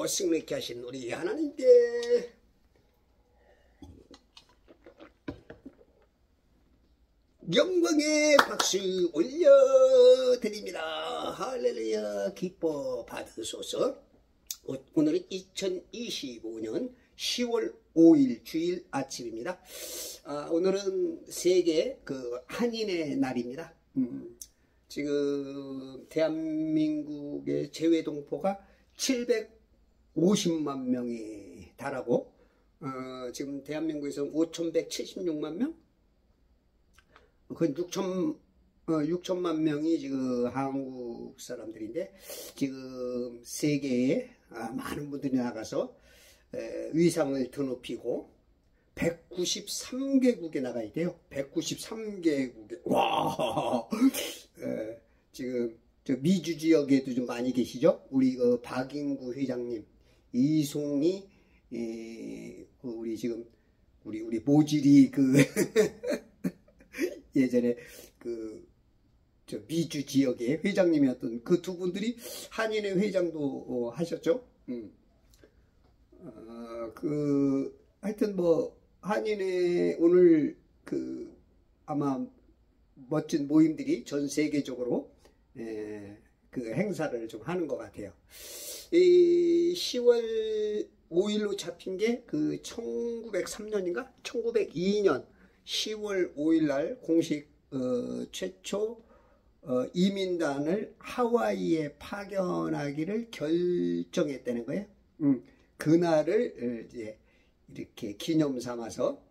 아버지시고 승리케 하신 우리 하나님께 영광의 박수 올려드립니다. 할렐루야. 기뻐 받으소서. 오늘은 2025년 10월 5일 주일 아침입니다. 오늘은 세계 한인의 날입니다. 지금 대한민국의 재외동포가 750만 명이 달하고 지금 대한민국에서 5176만 명? 그 6천만 명이 지금 한국 사람들인데, 지금 세계에 많은 분들이 나가서 위상을 드높이고 193개국에 나가야 돼요. 193개국에. 와. 지금 저 미주 지역에도 좀 많이 계시죠? 우리 박인구 회장님, 이송이, 우리 지금 우리 모질이 예전에 저 미주 지역의 회장님이었던 그 두 분들이 한인회 회장도 하셨죠. 하여튼 한인회 오늘 아마 멋진 모임들이 전 세계적으로 행사를 좀 하는 것 같아요. 이 10월 5일로 잡힌 게 1903년인가? 1902년 10월 5일 날 공식 최초 이민단을 하와이에 파견하기를 결정했다는 거예요. 그날을 이제 이렇게 기념 삼아서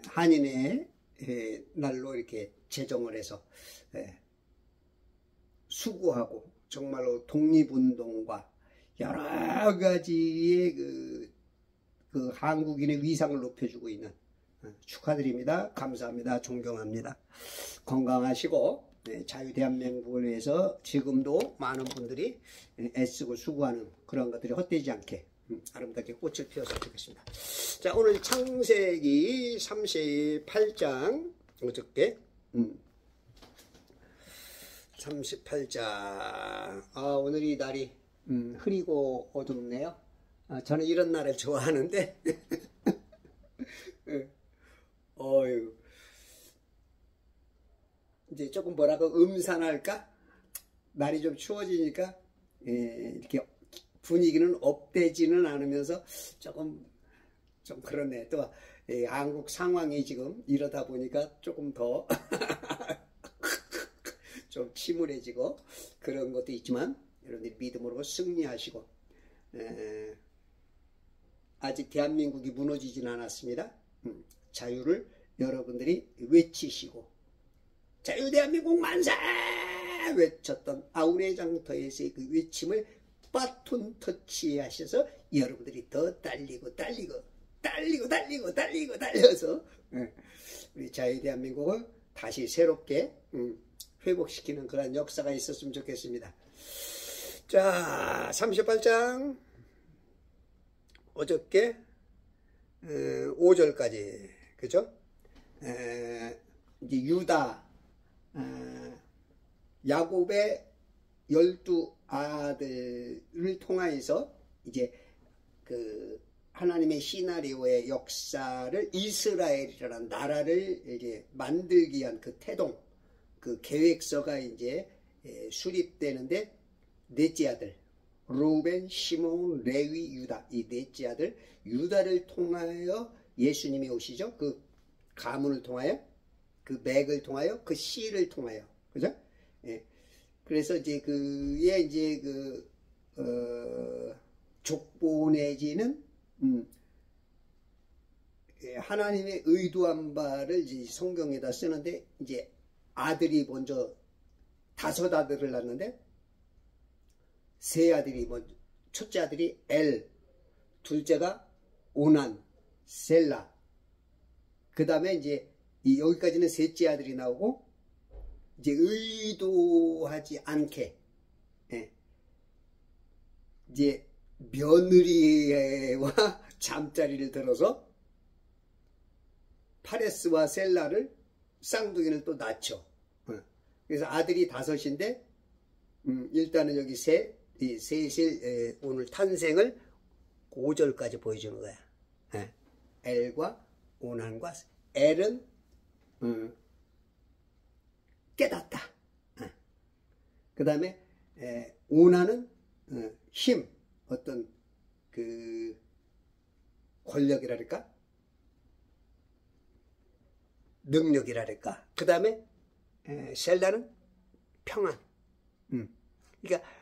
한인의 날로 이렇게 제정을 해서 수고하고 정말로 독립운동과 여러 가지의 그 한국인의 위상을 높여주고 있는, 축하드립니다. 감사합니다. 존경합니다. 건강하시고 자유대한민국을 위해서 지금도 많은 분들이 애쓰고 수고하는 그런 것들이 헛되지 않게 아름답게 꽃을 피웠으면 좋겠습니다. 자, 오늘 창세기 38장 어저께 38장 오늘이 날이 흐리고 어둡네요. 저는 이런 날을 좋아하는데 이제 조금 음산할까? 날이 좀 추워지니까 이렇게 분위기는 업되지는 않으면서 조금 좀 그렇네. 또 한국 상황이 지금 이러다 보니까 조금 더 좀 침울해지고 그런 것도 있지만, 여러분들이 믿음으로 승리하시고 아직 대한민국이 무너지진 않았습니다. 자유를 여러분들이 외치시고 자유대한민국 만세! 외쳤던 아우레장터에서의 그 외침을 바톤 터치하셔서 여러분들이 더 달려서 우리 자유대한민국을 다시 새롭게 회복시키는 그런 역사가 있었으면 좋겠습니다. 자, 38장 어저께 5절까지 그죠? 이제 유다 야곱의 12 아들을 통하여서 이제 하나님의 시나리오의 역사를, 이스라엘이라는 나라를 이제 만들기 위한 그 태동, 그 계획서가 이제 수립되는데, 넷째 아들 루벤, 시몬, 레위, 유다, 이 넷째 아들 유다를 통하여 예수님이 오시죠. 그 가문을 통하여, 그 맥을 통하여, 그 씨를 통하여, 그죠? 그래서 이제 그의 이제 족보 내지는 하나님의 의도한 바를 이제 성경에다 쓰는데, 이제 아들이 먼저 5 아들을 낳는데, 세 아들이 첫째 아들이 엘, 둘째가 오난, 셀라, 그 다음에 이제 여기까지는 셋째 아들이 나오고, 이제 의도하지 않게 이제 며느리와 잠자리를 들어서 파레스와 셀라를, 쌍둥이를 또 낳죠. 그래서 아들이 5인데 일단은 여기 셋, 이 셋의 오늘 탄생을 5절까지 보여주는 거야. 엘과 오난과 엘은 깨닫다. 그 다음에 오난은 힘, 어떤 그 권력이랄까, 능력이랄까. 그 다음에 셀라는 평안. 그러니까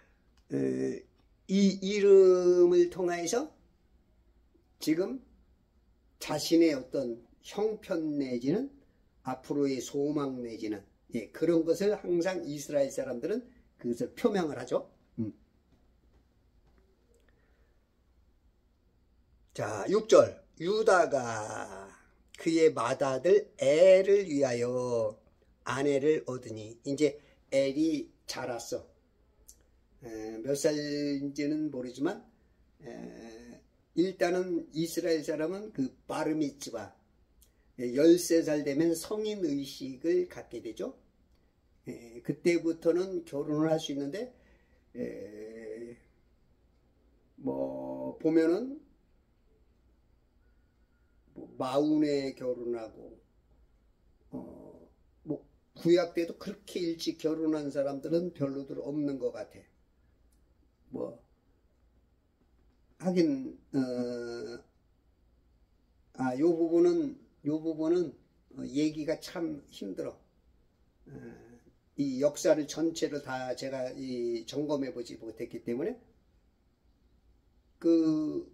이 이름을 통해서 지금 자신의 어떤 형편 내지는 앞으로의 소망 내지는 그런 것을 항상 이스라엘 사람들은 그것을 표명을 하죠. 자, 6절. 유다가 그의 맏아들 엘을 위하여 아내를 얻으니, 이제 엘이 자랐어. 몇 살인지는 모르지만 일단은 이스라엘 사람은 그 바르미츠바 13살 되면 성인의식을 갖게 되죠. 그때부터는 결혼을 할 수 있는데 뭐 보면은 뭐 마흔에 결혼하고 뭐 구약 때도 그렇게 일찍 결혼한 사람들은 별로들 없는 것 같아. 뭐 하긴 요 부분은 얘기가 참 힘들어. 이 역사를 전체를 다 제가 점검해 보지 못했기 때문에 그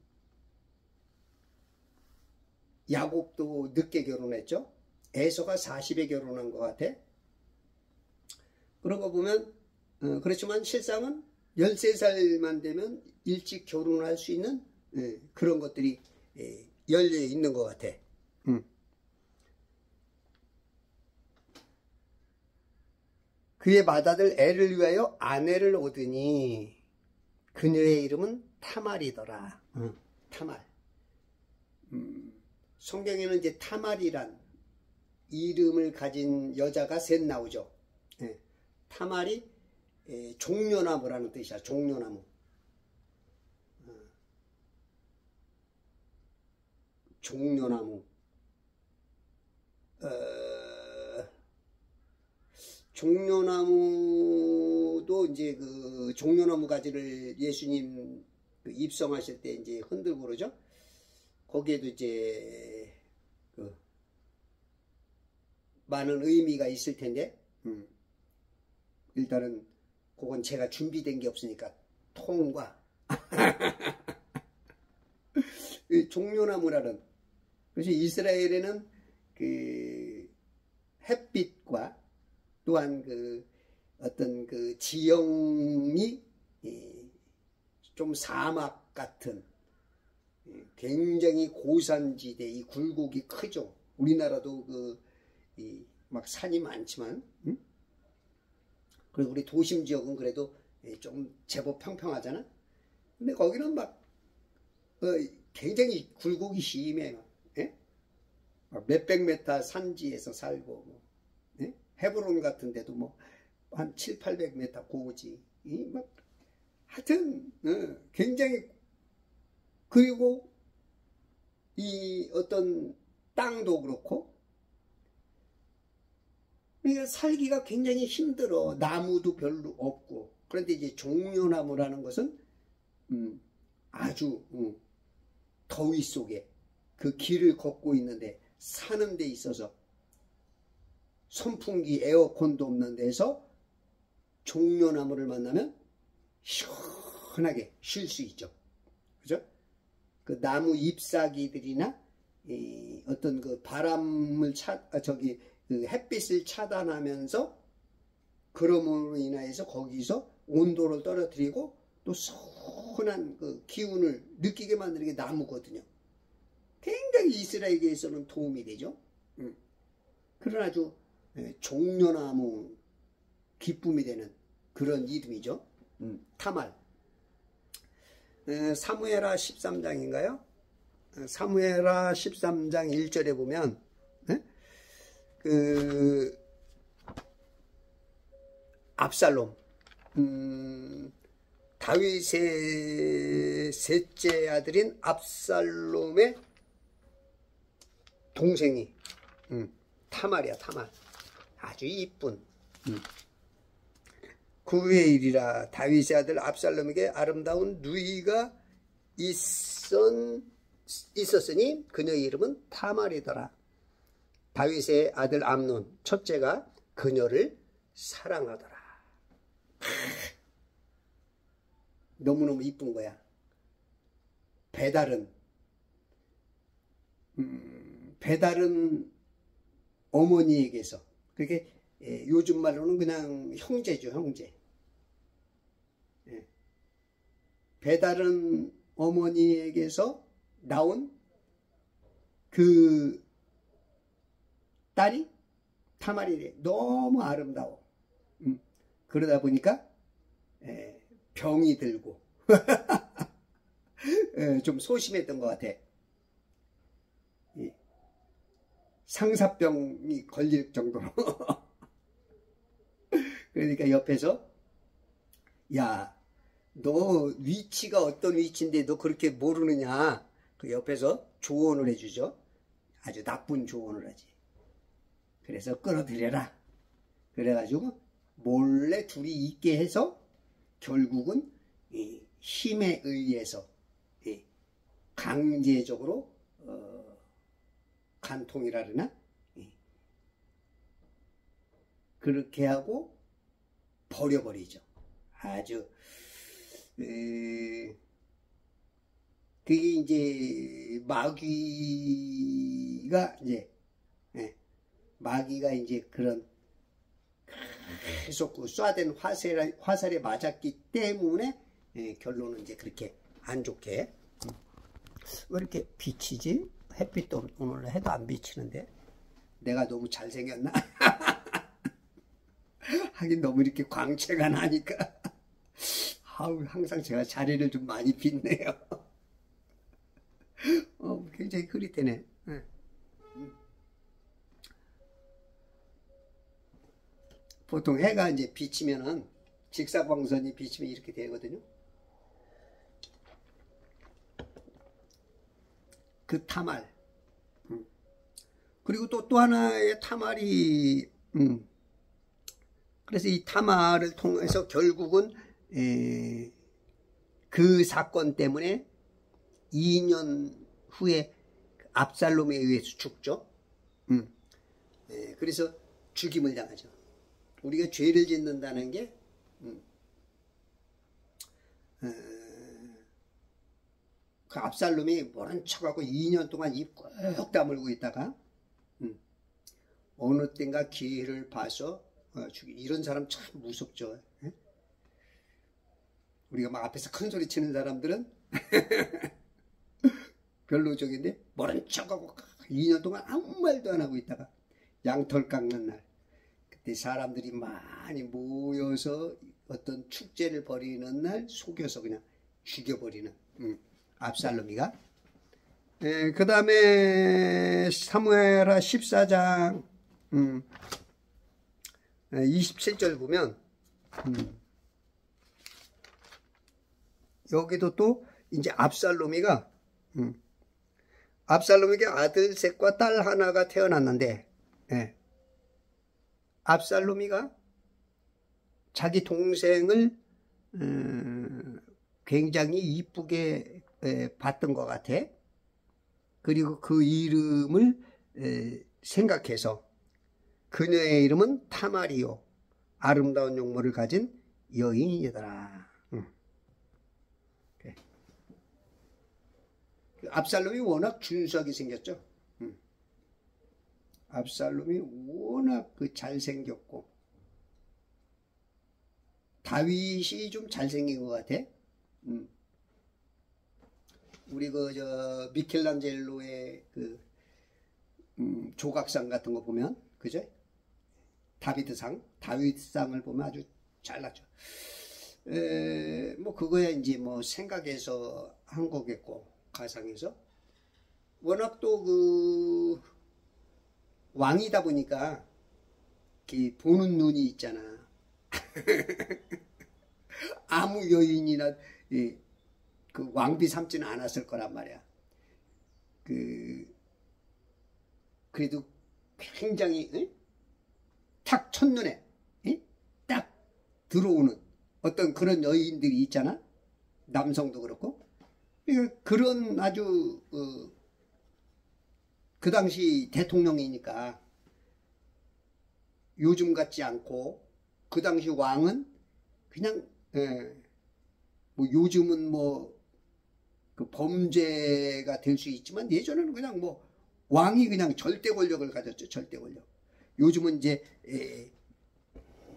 야곱도 늦게 결혼했죠. 에서가 40에 결혼한 것 같아. 그런 거 보면 그렇지만 실상은 13살만 되면 일찍 결혼할 수 있는 그런 것들이 열려 있는 것 같아. 그의 맏아들 엘을 위하여 아내를 얻으니 그녀의 이름은 타말이더라. 타말. 성경에는 이제 타말이란 이름을 가진 여자가 셋 나오죠. 타말이 종려나무라는 뜻이야. 종려나무. 종려나무. 종려나무도 이제 그 종려나무 가지를 예수님 입성하실 때 이제 흔들고 그러죠. 거기에도 이제 그 많은 의미가 있을 텐데, 일단은 그건 제가 준비된 게 없으니까 통과. 종려나무라는, 그래서 이스라엘에는 그 햇빛과 또한 그 어떤 그 지형이 좀 사막 같은 굉장히 고산지대, 이 굴곡이 크죠. 우리나라도 막 산이 많지만, 그리고 우리 도심 지역은 그래도 좀 제법 평평하잖아. 근데 거기는 막 굉장히 굴곡이 심해요. 몇백 메타 산지에서 살고, 뭐, 헤브론 같은 데도 뭐 한 7, 800m 고지. 막 하여튼 굉장히, 그리고 이 어떤 땅도 그렇고, 그러니까 살기가 굉장히 힘들어. 나무도 별로 없고. 그런데 이제 종려나무라는 것은 아주 더위 속에 그 길을 걷고 있는데 사는 데 있어서 선풍기 에어컨도 없는 데서 종려나무를 만나면 시원하게 쉴 수 있죠. 그죠? 그 나무 잎사귀들이나 어떤 그 바람을 그 햇빛을 차단하면서 그럼으로 인하여서 거기서 온도를 떨어뜨리고 또 시원한 그 기운을 느끼게 만드는 게 나무거든요. 굉장히 이스라엘에게서는 도움이 되죠. 그런 아주 종려나무 기쁨이 되는 그런 이름이죠. 타말. 사무엘하 13장인가요? 사무엘하 13장 1절에 보면 그 압살롬, 다윗의 셋째 아들인 압살롬의 동생이 타말이야. 타말. 아주 이쁜. 그의 일이라 다윗의 아들 압살롬에게 아름다운 누이가 있었으니 그녀의 이름은 타말이더라. 다윗의 아들 암논 첫째가 그녀를 사랑하더라. 너무너무 이쁜 거야. 배달은 어머니에게서, 그게 요즘 말로는 그냥 형제죠, 형제. 배달은 어머니에게서 나온 그 딸이 타말이래. 너무 아름다워. 그러다 보니까 병이 들고 좀 소심했던 것 같아. 상사병이 걸릴 정도로. 그러니까 옆에서, 야, 너 위치가 어떤 위치인데 너 그렇게 모르느냐. 그 옆에서 조언을 해주죠. 아주 나쁜 조언을 하지. 그래서 끌어들여라. 그래가지고 몰래 둘이 있게 해서 결국은 힘에 의해서 강제적으로 간통이라 그러나 그렇게 하고 버려버리죠. 아주 그게 이제 마귀가 이제 그런 계속 그 쏴댄 화살에 맞았기 때문에 결론은 이제 그렇게 안 좋게. 왜 이렇게 비치지? 햇빛도 오늘 해도 안 비치는데 내가 너무 잘생겼나? 하긴 너무 이렇게 광채가 나니까 아우, 항상 제가 자리를 좀 많이 빗네요. 굉장히 흐릿하네. 보통 해가 이제 비치면은, 직사광선이 비치면 이렇게 되거든요. 그 타말. 그리고 또 하나의 타말이, 그래서 이 타말을 통해서 결국은 그 사건 때문에 2년 후에 압살롬에 의해서 죽죠. 그래서 죽임을 당하죠. 우리가 죄를 짓는다는 게 그 압살롬이 모른 척하고 2년 동안 입 꾹 다물고 있다가 어느 땐가 기회를 봐서 이런 사람 참 무섭죠. 우리가 막 앞에서 큰 소리 치는 사람들은 별로적인데, 모른 척하고 2년 동안 아무 말도 안 하고 있다가 양털 깎는 날, 그때 사람들이 많이 모여서 어떤 축제를 벌이는 날 속여서 그냥 죽여버리는 압살롬이가. 그 다음에 사무엘하 14장 27절 보면 여기도 또 이제 압살롬이가 압살롬에게 아들 셋과 딸 하나가 태어났는데, 압살롬이가 자기 동생을 굉장히 이쁘게 봤던 것 같아. 그리고 그 이름을 생각해서 그녀의 이름은 타마리요, 아름다운 용모를 가진 여인이더라. 압살롬이 워낙 준수하게 생겼죠. 압살롬이 워낙 잘생겼고, 다윗이 좀 잘생긴 것 같아. 우리 미켈란젤로의 조각상 같은 거 보면, 그죠? 다윗상을 보면 아주 잘났죠. 뭐 그거야 이제 뭐 생각해서 한 거겠고, 가상에서. 워낙 또 왕이다 보니까 보는 눈이 있잖아. 아무 여인이나 그 왕비 삼지는 않았을 거란 말이야. 그래도 굉장히 탁 첫눈에 딱 들어오는 어떤 그런 여인들이 있잖아. 남성도 그렇고. 그러니까 그런 아주 그 당시 대통령이니까 요즘 같지 않고 그 당시 왕은 그냥 뭐 요즘은 뭐 그 범죄가 될 수 있지만 예전에는 그냥 뭐 왕이 그냥 절대 권력을 가졌죠. 절대 권력. 요즘은 이제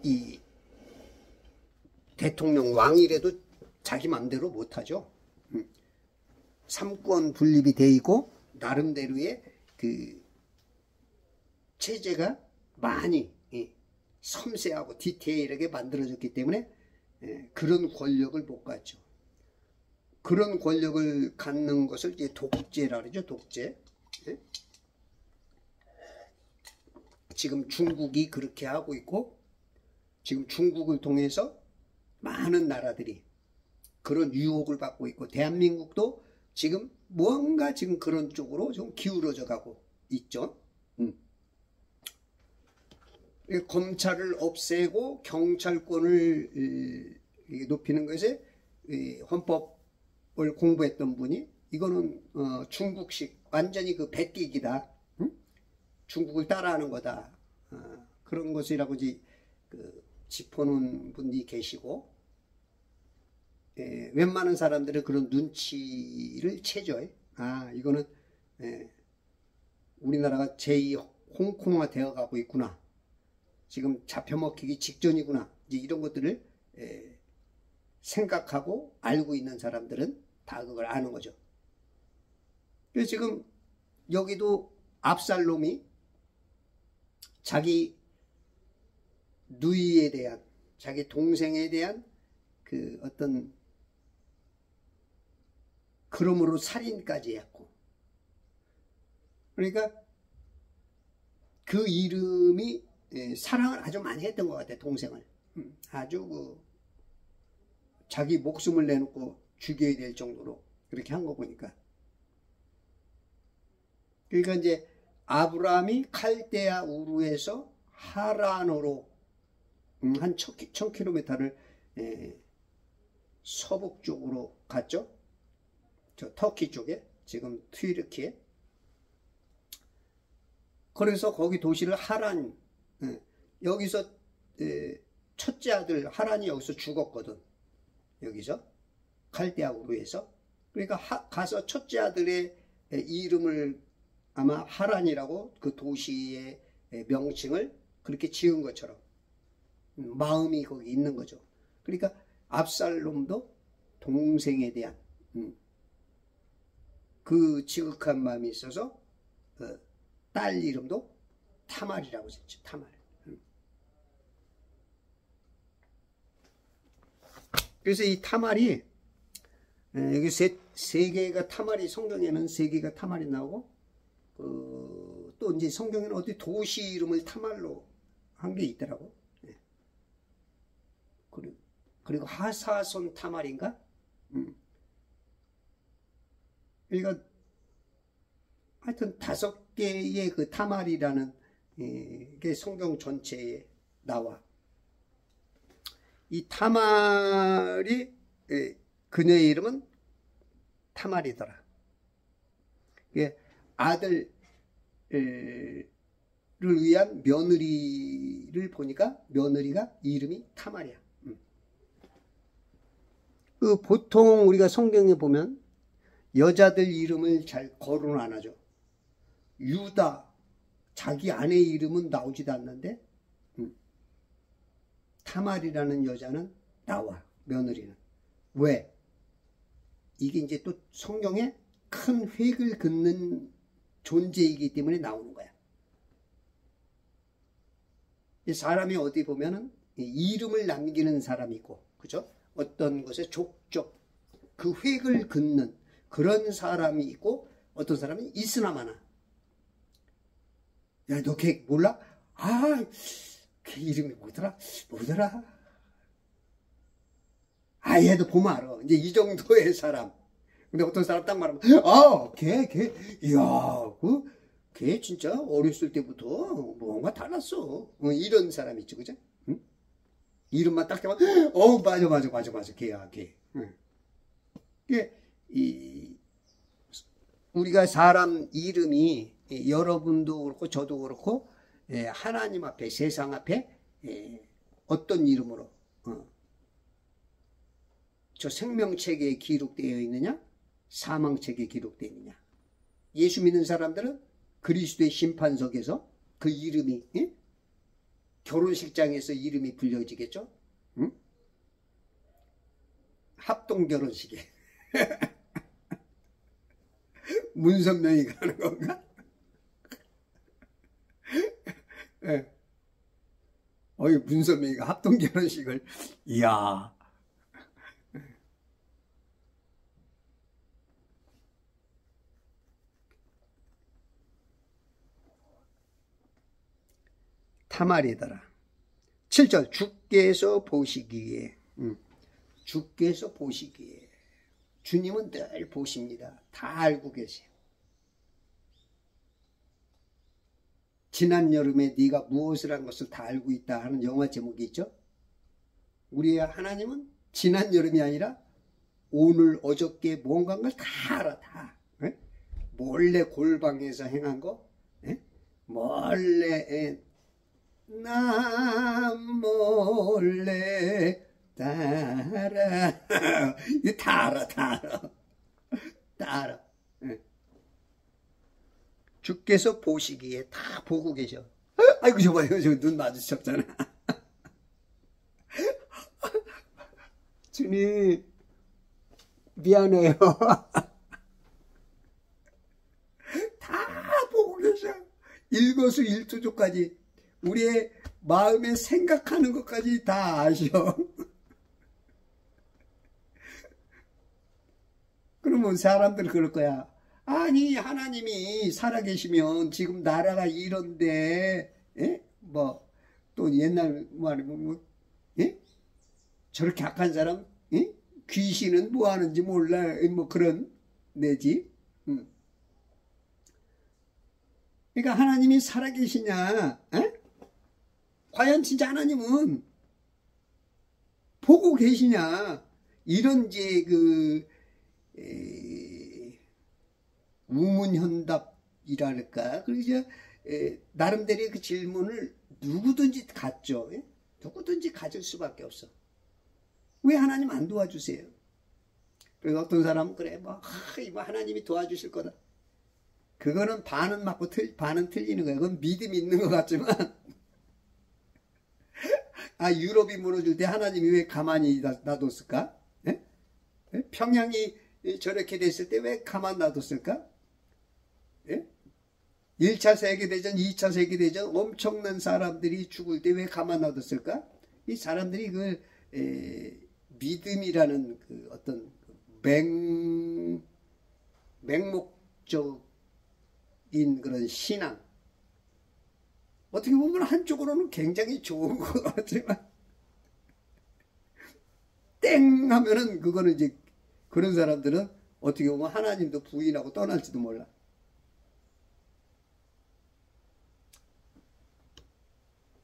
이 대통령 왕이라도 자기 맘대로 못하죠. 삼권 분립이 돼 있고 나름대로의 그 체제가 많이 섬세하고 디테일하게 만들어졌기 때문에 그런 권력을 못 갖죠. 그런 권력을 갖는 것을 이제 독재라 그러죠. 독재. 지금 중국이 그렇게 하고 있고 지금 중국을 통해서 많은 나라들이 그런 유혹을 받고 있고 대한민국도 지금 뭔가 지금 그런 쪽으로 좀 기울어져 가고 있죠. 검찰을 없애고 경찰권을 높이는 것에 헌법을 공부했던 분이 이거는 중국식 완전히 그 베끼기다. 중국을 따라하는 거다. 그런 것이라고 짚어놓은 분이 계시고 웬만한 사람들은 그런 눈치를 채죠. 아 이거는 우리나라가 제2 홍콩화 되어 가고 있구나. 지금 잡혀먹히기 직전이구나. 이제 이런 것들을 생각하고 알고 있는 사람들은 다 그걸 아는 거죠. 그래서 지금 여기도 압살롬이 자기 누이에 대한 자기 동생에 대한 그 어떤 그러므로 살인까지 했고 그러니까 그 이름이 사랑을 아주 많이 했던 것 같아. 동생을 아주 자기 목숨을 내놓고 죽여야 될 정도로 그렇게 한 거 보니까 그러니까 이제 아브라함이 칼데아 우르에서 하란으로 한 1000km를 서북쪽으로 갔죠. 저 터키 쪽에 지금 튀르키에. 그래서 거기 도시를 하란 여기서 첫째 아들 하란이 여기서 죽었거든. 여기서 칼데아 우르에서. 그러니까 가서 첫째 아들의 이름을 아마 하란이라고 그 도시의 명칭을 그렇게 지은 것처럼 마음이 거기 있는 거죠. 그러니까 압살롬도 동생에 대한 그 지극한 마음이 있어서 딸 이름도 타말이라고 했죠. 타말. 그래서 이 타말이 여기 세 개가 타말이 성경에는 세 개가 타말이 나오고 또 이제 성경에는 어디 도시 이름을 타말로 한 게 있더라고. 그리고 하사손 타말인가? 그러니까 하여튼 5개의 그 타말이라는 게 성경 전체에 나와. 이 타말이 그녀의 이름은 타말이더라. 아들을 위한 며느리를 보니까 며느리가 이름이 타말이야. 보통 우리가 성경에 보면 여자들 이름을 잘 거론 안 하죠. 유다 자기 아내 이름은 나오지도 않는데 타말이라는 여자는 나와. 며느리는. 왜? 이게 이제 또 성경에 큰 획을 긋는 존재이기 때문에 나오는 거야. 사람이 어디 보면은 이름을 남기는 사람이 있고, 그죠? 어떤 것에 족적, 그 획을 긋는 그런 사람이 있고, 어떤 사람은 있으나 마나. 야, 너 걔 몰라? 아, 걔 이름이 뭐더라? 얘도 보면 알아. 이제 이 정도의 사람. 근데 어떤 사람 딱 말하면, 걔, 이야, 걔 진짜 어렸을 때부터 뭔가 달랐어. 이런 사람 있지, 그죠? 응? 이름만 딱 대면, 맞아, 걔야, 걔. 응. 우리가 사람 이름이 여러분도 그렇고 저도 그렇고 하나님 앞에 세상 앞에 어떤 이름으로 저 생명책에 기록되어 있느냐 사망책에 기록되어 있느냐. 예수 믿는 사람들은 그리스도의 심판석에서 그 이름이 결혼식장에서 이름이 불려지겠죠. 응? 합동결혼식에 문선명이 가는 건가? 문선명이가 합동결혼식을, 이야. 타말이더라. 7절, 주께서 보시기에, 주께서 보시기에. 주님은 늘 보십니다. 다 알고 계세요. 지난 여름에 네가 무엇을 한 것을 다 알고 있다 하는 영화 제목이 있죠. 우리의 하나님은 지난 여름이 아니라 오늘 어저께 뭔가 한 걸 다 알아. 다. 몰래 골방에서 행한 거, 몰래 나 몰래 따라 이거 다 알아. 다 알아. 주께서 보시기에 다 보고 계셔. 아이고 저 봐요. 저 눈 마주쳤잖아. 주님 미안해요. 다 보고 계셔. 일거수일투족까지 우리의 마음에 생각하는 것까지 다 아셔. 그러면 사람들 그럴 거야. 아니 하나님이 살아계시면 지금 나라가 이런데 또 옛날 말이면 저렇게 악한 사람 귀신은 뭐 하는지 몰라 그런 내지. 그러니까 하나님이 살아계시냐? 과연 진짜 하나님은 보고 계시냐? 이런 이제 우문현답이랄까. 그래서 나름대로의 그 질문을 누구든지 갖죠. 누구든지 가질 수밖에 없어. 왜 하나님 안 도와주세요? 그래서 어떤 사람은 그래 이거 하나님이 도와주실 거다. 그거는 반은 맞고 반은 틀리는 거야. 그건 믿음이 있는 것 같지만 유럽이 무너질 때 하나님이 왜 가만히 놔뒀을까? 평양이 저렇게 됐을 때 왜 가만 놔뒀을까? 1차 세계대전, 2차 세계대전 엄청난 사람들이 죽을 때 왜 가만 놔뒀을까? 이 사람들이 믿음이라는 어떤 맹목적인 그런 신앙, 어떻게 보면 한쪽으로는 굉장히 좋은 것 같지만 땡 하면은 그거는 이제 그런 사람들은 어떻게 보면 하나님도 부인하고 떠날지도 몰라.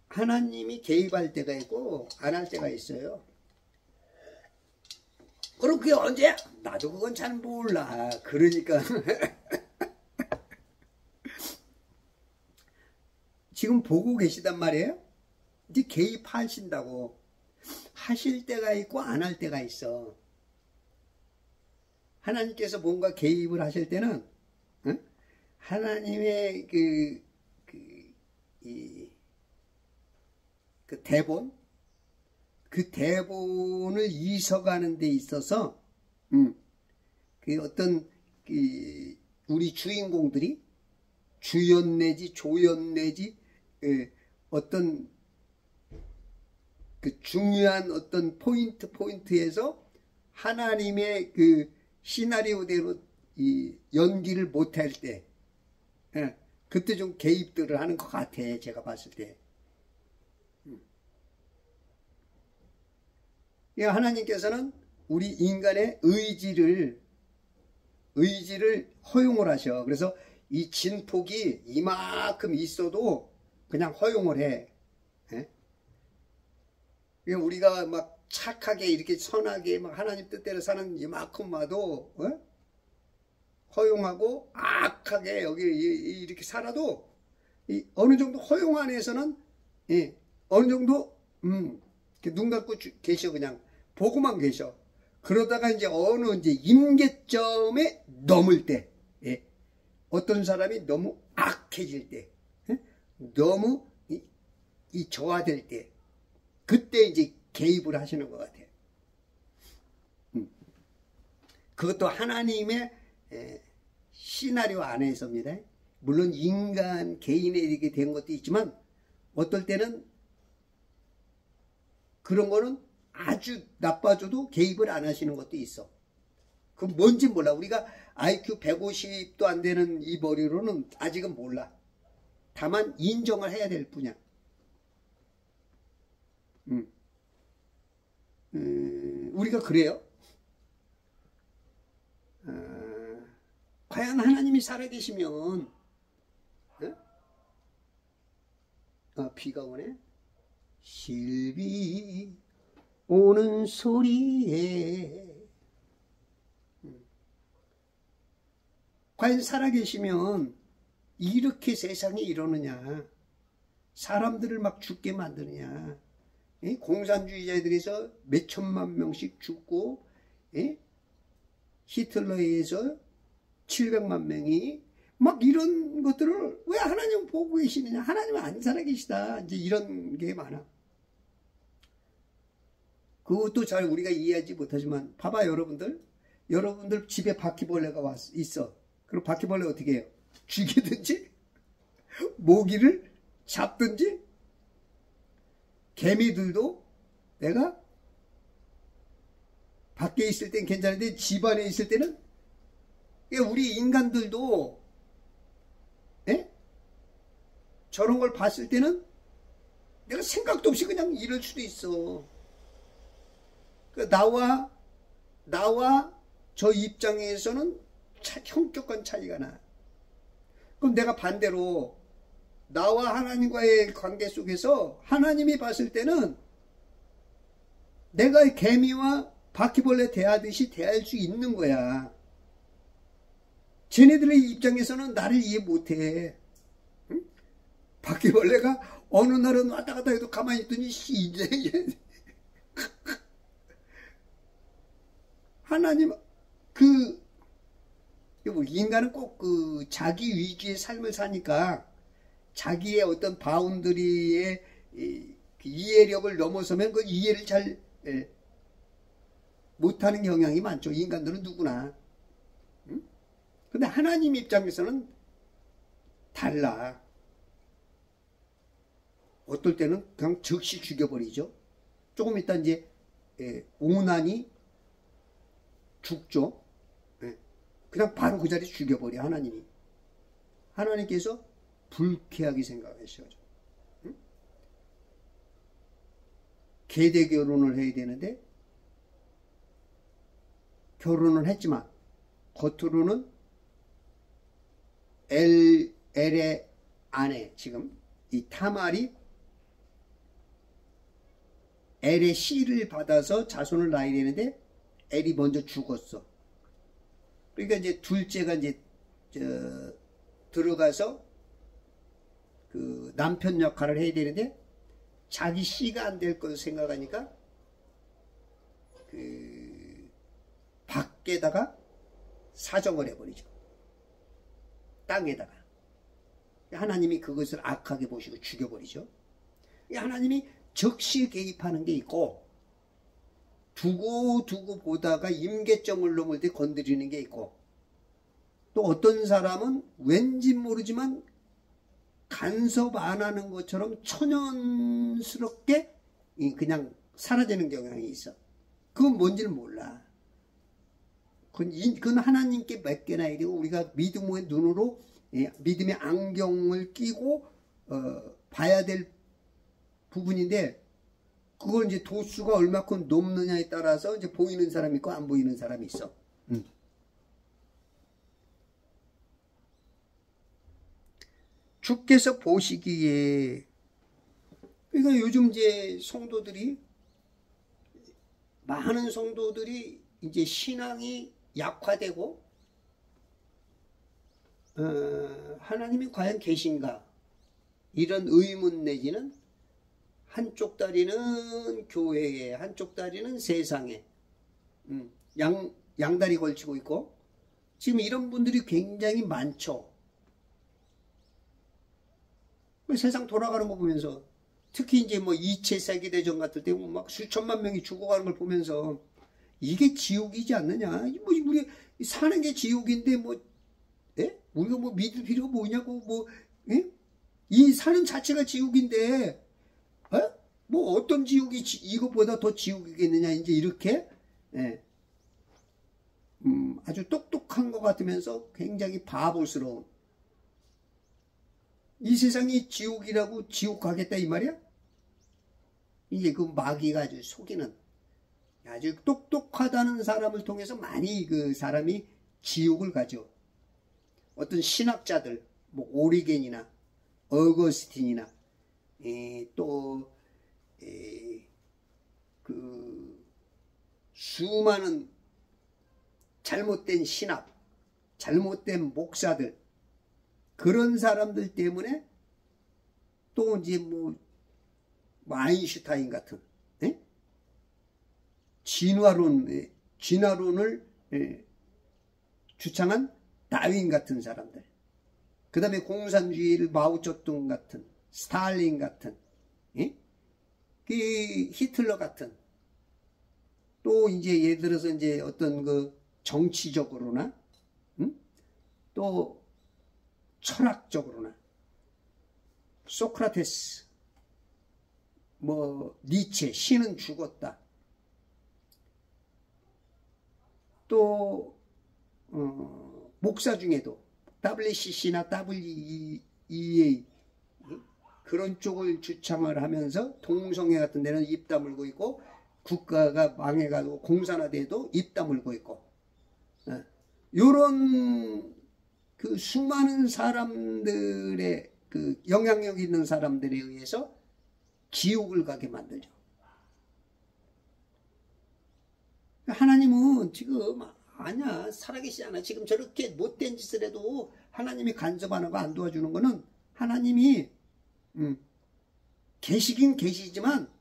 하나님이 개입할 때가 있고 안 할 때가 있어요. 그럼 그게 언제야? 나도 그건 잘 몰라. 그러니까 지금 보고 계시단 말이에요. 이제 개입하신다고. 하실 때가 있고 안 할 때가 있어. 하나님께서 뭔가 개입을 하실 때는 하나님의 그 대본, 그 대본을 이서가는 데 있어서 그 어떤 우리 주인공들이 주연 내지 조연 내지 어떤 그 중요한 어떤 포인트에서 하나님의 그 시나리오대로 이 연기를 못할 때 그때 좀 개입들을 하는 것 같아. 제가 봤을 때. 하나님께서는 우리 인간의 의지를 허용을 하셔. 그래서 이 진폭이 이만큼 있어도 그냥 허용을 해. 예? 우리가 막 착하게 이렇게 선하게 막 하나님 뜻대로 사는 이만큼 와도 허용하고 악하게 여기 이렇게 살아도 어느 정도 허용 안에서는 어느 정도 눈 감고 계셔. 그냥 보고만 계셔. 그러다가 이제 어느 이제 임계점에 넘을 때, 어떤 사람이 너무 악해질 때, 너무 저하될 때, 그때 이제 개입을 하시는 것 같아요. 그것도 하나님의 시나리오 안에서입니다. 물론 인간 개인에 이렇게 된 것도 있지만 어떨 때는 그런 거는 아주 나빠져도 개입을 안 하시는 것도 있어. 그건 뭔지 몰라. 우리가 IQ 150도 안 되는 이 머리로는 아직은 몰라. 다만 인정을 해야 될 뿐이야. 우리가 그래요? 과연 하나님이 살아계시면 비가 오네. 실비 오는 소리에 과연 살아계시면 이렇게 세상이 이러느냐, 사람들을 막 죽게 만드느냐, 공산주의자들에서 몇 천만 명씩 죽고 히틀러에 의해서 700만 명이 막 이런 것들을 왜 하나님 보고 계시느냐, 하나님은 안 살아계시다, 이제 이런 게 많아. 그것도 잘 우리가 이해하지 못하지만 봐봐. 여러분들 집에 바퀴벌레가 있어. 그럼 바퀴벌레 어떻게 해요? 죽이든지 모기를 잡든지. 개미들도 내가 밖에 있을 땐 괜찮은데 집 안에 있을 때는, 우리 인간들도 저런 걸 봤을 때는 내가 생각도 없이 그냥 이럴 수도 있어. 나와 저 입장에서는 현격한 차이가 나. 그럼 내가 반대로 나와 하나님과의 관계 속에서 하나님이 봤을 때는 내가 개미와 바퀴벌레 대하듯이 대할 수 있는 거야. 쟤네들의 입장에서는 나를 이해 못해. 응? 바퀴벌레가 어느 날은 왔다 갔다 해도 가만히 있더니 이제 하나님, 인간은 꼭 자기 위주의 삶을 사니까 자기의 어떤 바운더리의 이해력을 넘어서면 그 이해를 잘 못하는 경향이 많죠. 인간들은 누구나. 근데 하나님 입장에서는 달라. 어떨 때는 그냥 즉시 죽여버리죠. 조금 있다 이제 오난이 죽죠. 그냥 바로 그 자리에 죽여버려. 하나님께서 불쾌하게 생각하셔야죠. 계대 결혼을 해야 되는데 결혼을 했지만 겉으로는 엘의 아내, 지금 이 타말이 엘의 씨를 받아서 자손을 낳아야 되는데 엘이 먼저 죽었어. 그러니까 이제 둘째가 이제 들어가서 그 남편 역할을 해야 되는데 자기 씨가 안 될 걸 생각하니까 그 밖에다가 사정을 해버리죠. 땅에다가. 하나님이 그것을 악하게 보시고 죽여버리죠. 하나님이 즉시 개입하는 게 있고 두고 보다가 임계점을 넘을 때 건드리는 게 있고, 또 어떤 사람은 왠지 모르지만 간섭 안 하는 것처럼 천연스럽게 그냥 사라지는 경향이 있어. 그건 뭔지는 몰라. 그건 하나님께 맡겨놔야 되고 우리가 믿음의 눈으로 믿음의 안경을 끼고 봐야 될 부분인데, 그거 이제 도수가 얼마큼 높느냐에 따라서 이제 보이는 사람이 있고 안 보이는 사람이 있어. 주께서 보시기에, 그러니까 요즘 이제 성도들이, 많은 성도들이 이제 신앙이 약화되고, 하나님이 과연 계신가? 이런 의문 내지는 한쪽 다리는 교회에, 한쪽 다리는 세상에, 양다리 걸치고 있고, 지금 이런 분들이 굉장히 많죠. 세상 돌아가는 거 보면서, 특히 이제 뭐 2차 세계대전 같을 때 막 수천만 명이 죽어가는 걸 보면서, 이게 지옥이지 않느냐? 뭐 우리 사는 게 지옥인데 뭐, 예? 우리가 뭐 믿을 필요가 뭐냐고, 뭐, 예? 이 사는 자체가 지옥인데, 뭐 어떤 지옥이 이것보다 더 지옥이겠느냐, 이제 이렇게, 예. 아주 똑똑한 것 같으면서 굉장히 바보스러운, 이 세상이 지옥이라고 지옥 가겠다 이 말이야? 이제 그 마귀가 아주 속이는, 아주 똑똑하다는 사람을 통해서 많이 그 사람이 지옥을 가죠. 어떤 신학자들, 뭐 오리겐이나 어거스틴이나 또 그 수많은 잘못된 신학, 잘못된 목사들, 그런 사람들 때문에 또 이제 뭐 아인슈타인 같은 진화론을 주창한 다윈 같은 사람들, 그 다음에 공산주의를 마오쩌둥 같은, 스탈린 같은, 그 히틀러 같은, 또 이제 예를 들어서 이제 어떤 그 정치적으로나 또 철학적으로나 소크라테스, 뭐 니체, 신은 죽었다, 또 목사 중에도 WCC나 WEA 그런 쪽을 주창을 하면서 동성애 같은 데는 입 다물고 있고, 국가가 망해가지고 공산화돼도 입 다물고 있고, 요런 그 수많은 사람들의 그 영향력 있는 사람들에 의해서 지옥을 가게 만들죠. 하나님은 지금 아니야, 살아계시지 않아. 지금 저렇게 못된 짓을 해도 하나님이 간섭 안 하고 안 도와주는 거는 하나님이 계시긴 계시지만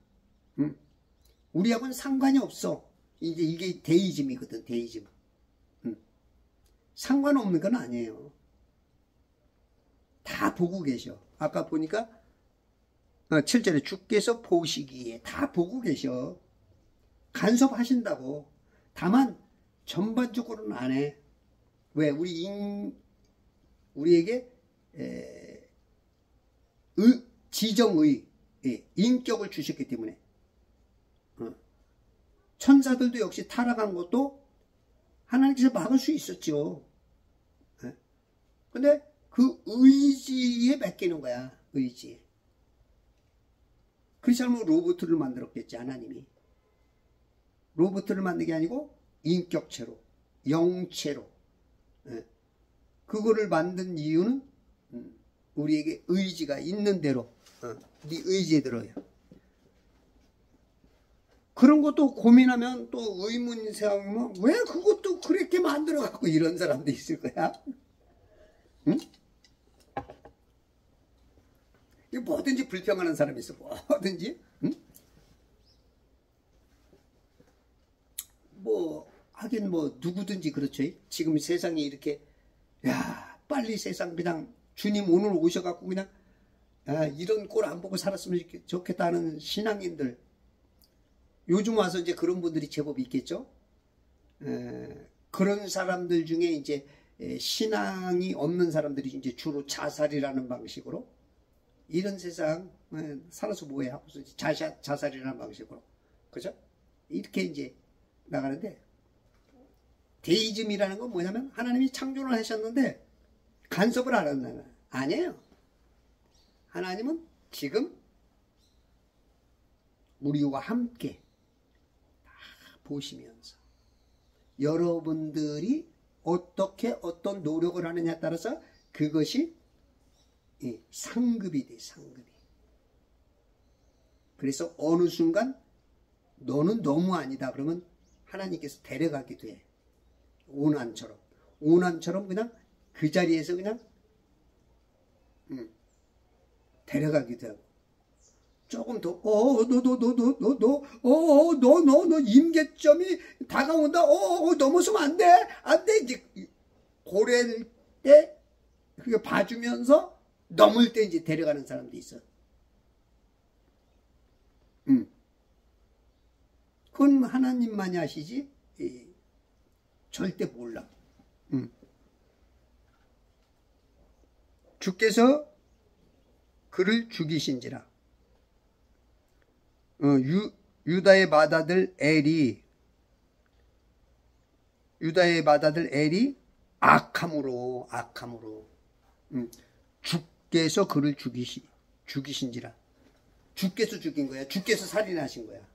우리하고는 상관이 없어. 이제 이게 데이즘이거든, 데이즘. 상관없는 건 아니에요. 다 보고 계셔. 아까 보니까 7절에 주께서 보시기에 다 보고 계셔. 간섭하신다고. 다만 전반적으로는 안 해. 왜? 우리에게 지정의, 인격을 주셨기 때문에. 천사들도 역시 타락한 것도 하나님께서 막을 수 있었죠. 근데 그 의지에 맡기는 거야. 의지에. 그렇지 않으면 로봇을 만들었겠지, 하나님이. 로봇을 만든 게 아니고 인격체로, 영체로. 그거를 만든 이유는 우리에게 의지가 있는 대로, 네 의지에 들어요. 그런 것도 고민하면 또 의문이 생기면 왜 그것도 그렇게 만들어갖고 이런 사람도 있을 거야? 응? 뭐든지 불평하는 사람이 있어. 뭐든지. 응? 뭐 하긴 뭐 누구든지 그렇죠. 지금 세상이 이렇게, 야 빨리 세상 그냥 주님 오늘 오셔갖고 그냥 이런 꼴 안 보고 살았으면 좋겠다는 신앙인들, 요즘 와서 이제 그런 분들이 제법 있겠죠. 그런 사람들 중에 이제 신앙이 없는 사람들이 이제 주로 자살이라는 방식으로, 이런 세상 살아서 뭐해 하고서 자살이라는 방식으로, 그죠? 이렇게 이제 나가는데, 데이즘이라는 건 뭐냐면 하나님이 창조를 하셨는데 간섭을 안 한다는, 아니에요. 하나님은 지금 우리와 함께 다 보시면서 여러분들이 어떻게 어떤 노력을 하느냐에 따라서 그것이 상급이 돼, 상급이. 그래서 어느 순간 너는 너무 아니다 그러면 하나님께서 데려가기도 해. 오난처럼 그냥 그 자리에서 그냥 데려가기도 하고, 조금 더 너 임계점이 다가온다. 넘어서면 안 돼. 이제 고래일 때 그게 봐주면서 넘을 때 이제 데려가는 사람도 있어. 그건 하나님만이 아시지 절대 몰라. 주께서 그를 죽이신지라. 유다의 맏아들 엘이 악함으로 주께서 그를 죽이신지라. 주께서 죽인 거야. 주께서 살인하신 거야.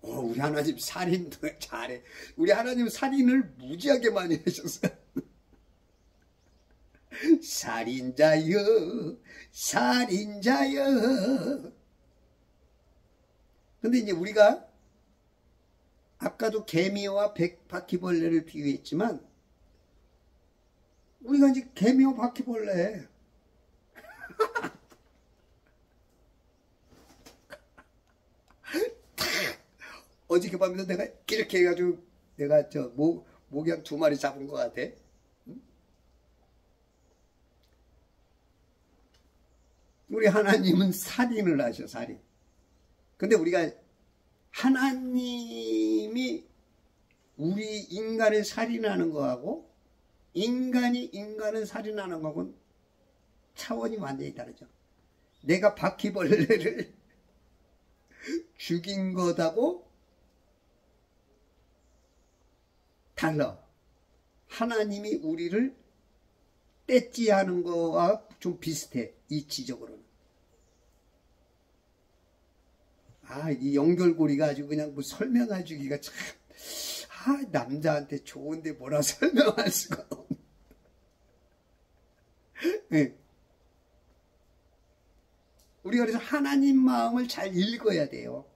우리 하나님 살인도 잘해. 우리 하나님 살인을 무지하게 많이 하셨어요. 살인자여. 근데 이제 우리가 아까도 개미와 바퀴벌레를 비유했지만, 우리가 이제 개미와 바퀴벌레 어저께 밤에도 내가 이렇게 해가지고 내가 모기약 2마리 잡은 것 같아. 우리 하나님은 살인을 하셔, 살인. 근데 우리가 하나님이 우리 인간을 살인하는 거하고 인간이 인간을 살인하는 거하고는 차원이 완전히 다르죠. 내가 바퀴벌레를 죽인 것하고 달라. 하나님이 우리를 떼찌하는 거와 좀 비슷해, 이치적으로는. 이 연결고리가 아주 그냥 뭐 설명해 주기가 참, 남자한테 좋은데 뭐라 설명할 수가 없네. 네. 우리가 그래서 하나님 마음을 잘 읽어야 돼요.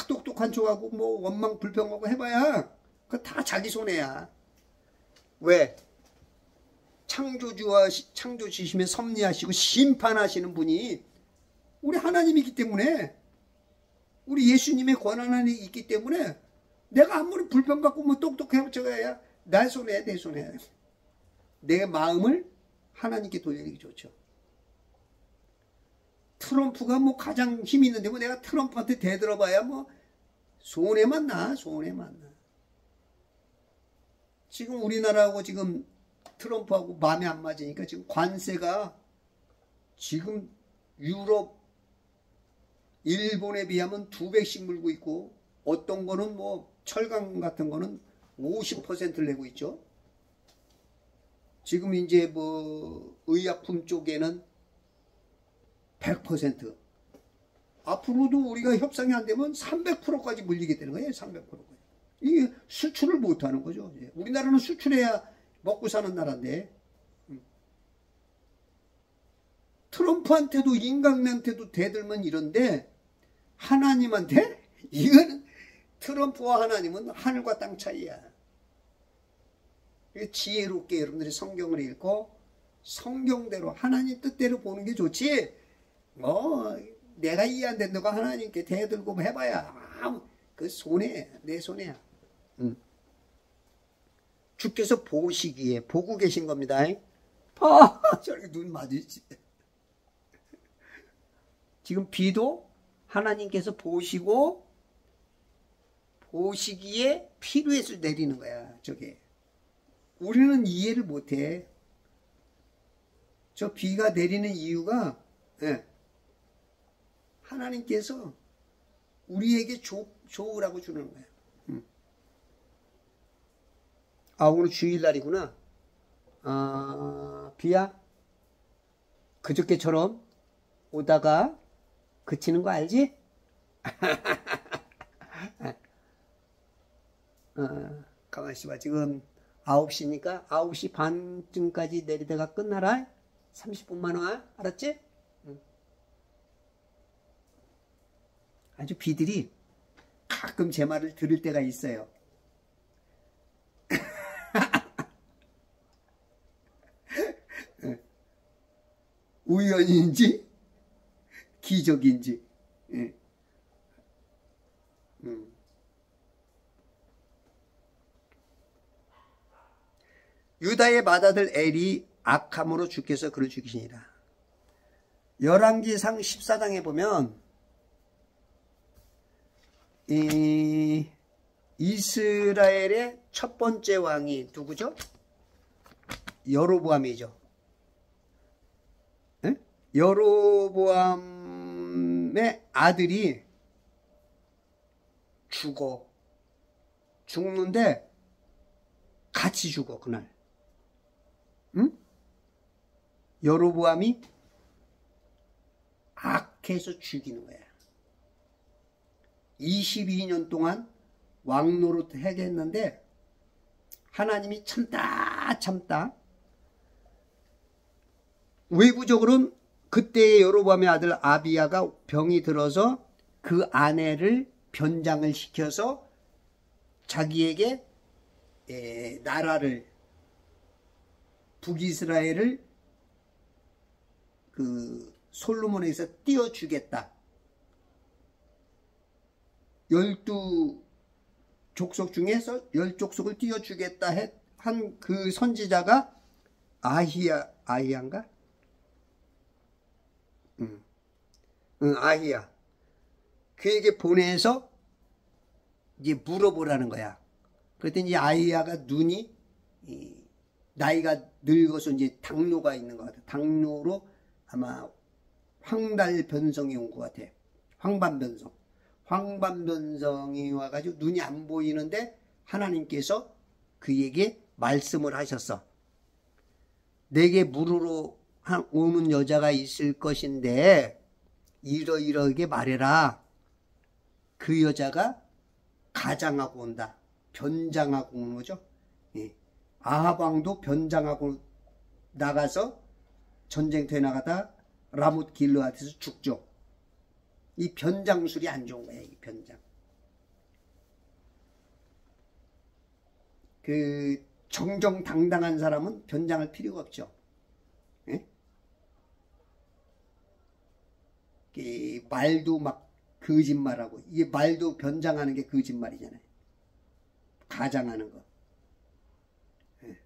똑똑한 척하고 뭐 원망 불평하고 해봐야 그거 다 자기 손해야. 왜? 창조주심에 섭리하시고 심판하시는 분이 우리 하나님이기 때문에, 우리 예수님의 권한 안에 있기 때문에, 내가 아무리 불평 갖고 뭐 똑똑해 져야 내 손해야. 내 마음을 하나님께 돌리기 좋죠. 트럼프가 뭐 가장 힘 있는데 뭐 내가 트럼프한테 대들어봐야 뭐 손해만 나. 지금 우리나라하고 지금 트럼프하고 마음이 안 맞으니까 지금 관세가 지금 유럽, 일본에 비하면 2배씩 물고 있고, 어떤 거는 뭐 철강 같은 거는 50%를 내고 있죠. 지금 이제 뭐 의약품 쪽에는 100%. 앞으로도 우리가 협상이 안 되면 300%까지 물리게 되는 거예요. 300%까지. 이게 수출을 못 하는 거죠. 우리나라는 수출해야 먹고 사는 나라인데, 트럼프한테도 인간한테도 대들면 이런데, 하나님한테? 이거는 트럼프와 하나님은 하늘과 땅 차이야. 지혜롭게 여러분들이 성경을 읽고 성경대로 하나님 뜻대로 보는 게 좋지, 내가 이해 안 된다고 하나님께 대들고 해봐야 그 내 손해야. 주께서 보시기에 보고 계신 겁니다. 저렇게 눈 맞으시. 지금 비도 하나님께서 보시기에 필요해서 내리는 거야. 저게 우리는 이해를 못해. 저 비가 내리는 이유가 하나님께서 우리에게 좋으라고 주는 거야. 오늘 주일날이구나. 비야, 그저께처럼 오다가 그치는 거 알지? 가만히 있어봐. 지금 9시니까 9시 반쯤까지 내리다가 끝나라. 30분만 와. 알았지? 아주 비들이 가끔 제 말을 들을 때가 있어요. 우연인지 기적인지. 유다의 맏아들 엘이 악함으로 주께서 그를 죽이시니라. 열왕기상 14장에 보면 이스라엘의 첫 번째 왕이 누구죠? 여로보암이죠. 에? 여로보암의 아들이 죽는데 같이 죽어 그날. 응? 여로보암이 악해서 죽이는 거야. 22년 동안 왕노릇 해겠는데 하나님이 참다. 외부적으로는 그때의 여로보암의 아들 아비야가 병이 들어서 그 아내를 변장을 시켜서 자기에게 나라를 북이스라엘을 그 솔로몬에서 띄워주겠다. 12족속 중에서 10족속을 띄워주겠다 한 그 선지자가 아히야인가? 아히야. 그에게 보내서 이제 물어보라는 거야. 그랬더니 아히야가 눈이 나이가 늙어서 이제 당뇨가 있는 것 같아. 당뇨로 아마 황달변성이 온 것 같아. 황반변성이 와가지고 눈이 안 보이는데 하나님께서 그에게 말씀을 하셨어. 내게 물으러 오는 여자가 있을 것인데 이러이러하게 말해라. 그 여자가 가장하고 온다. 변장하고 오는 거죠. 예. 아합 왕도 변장하고 나가서 전쟁터에 나가다 라못 길르앗에서 죽죠. 이 변장술이 안 좋은 거예요. 이 변장. 그 정정당당한 사람은 변장할 필요가 없죠. 예? 이 말도 막 거짓말하고, 이게 말도 변장하는 게 거짓말이잖아요. 가장하는 거. 예.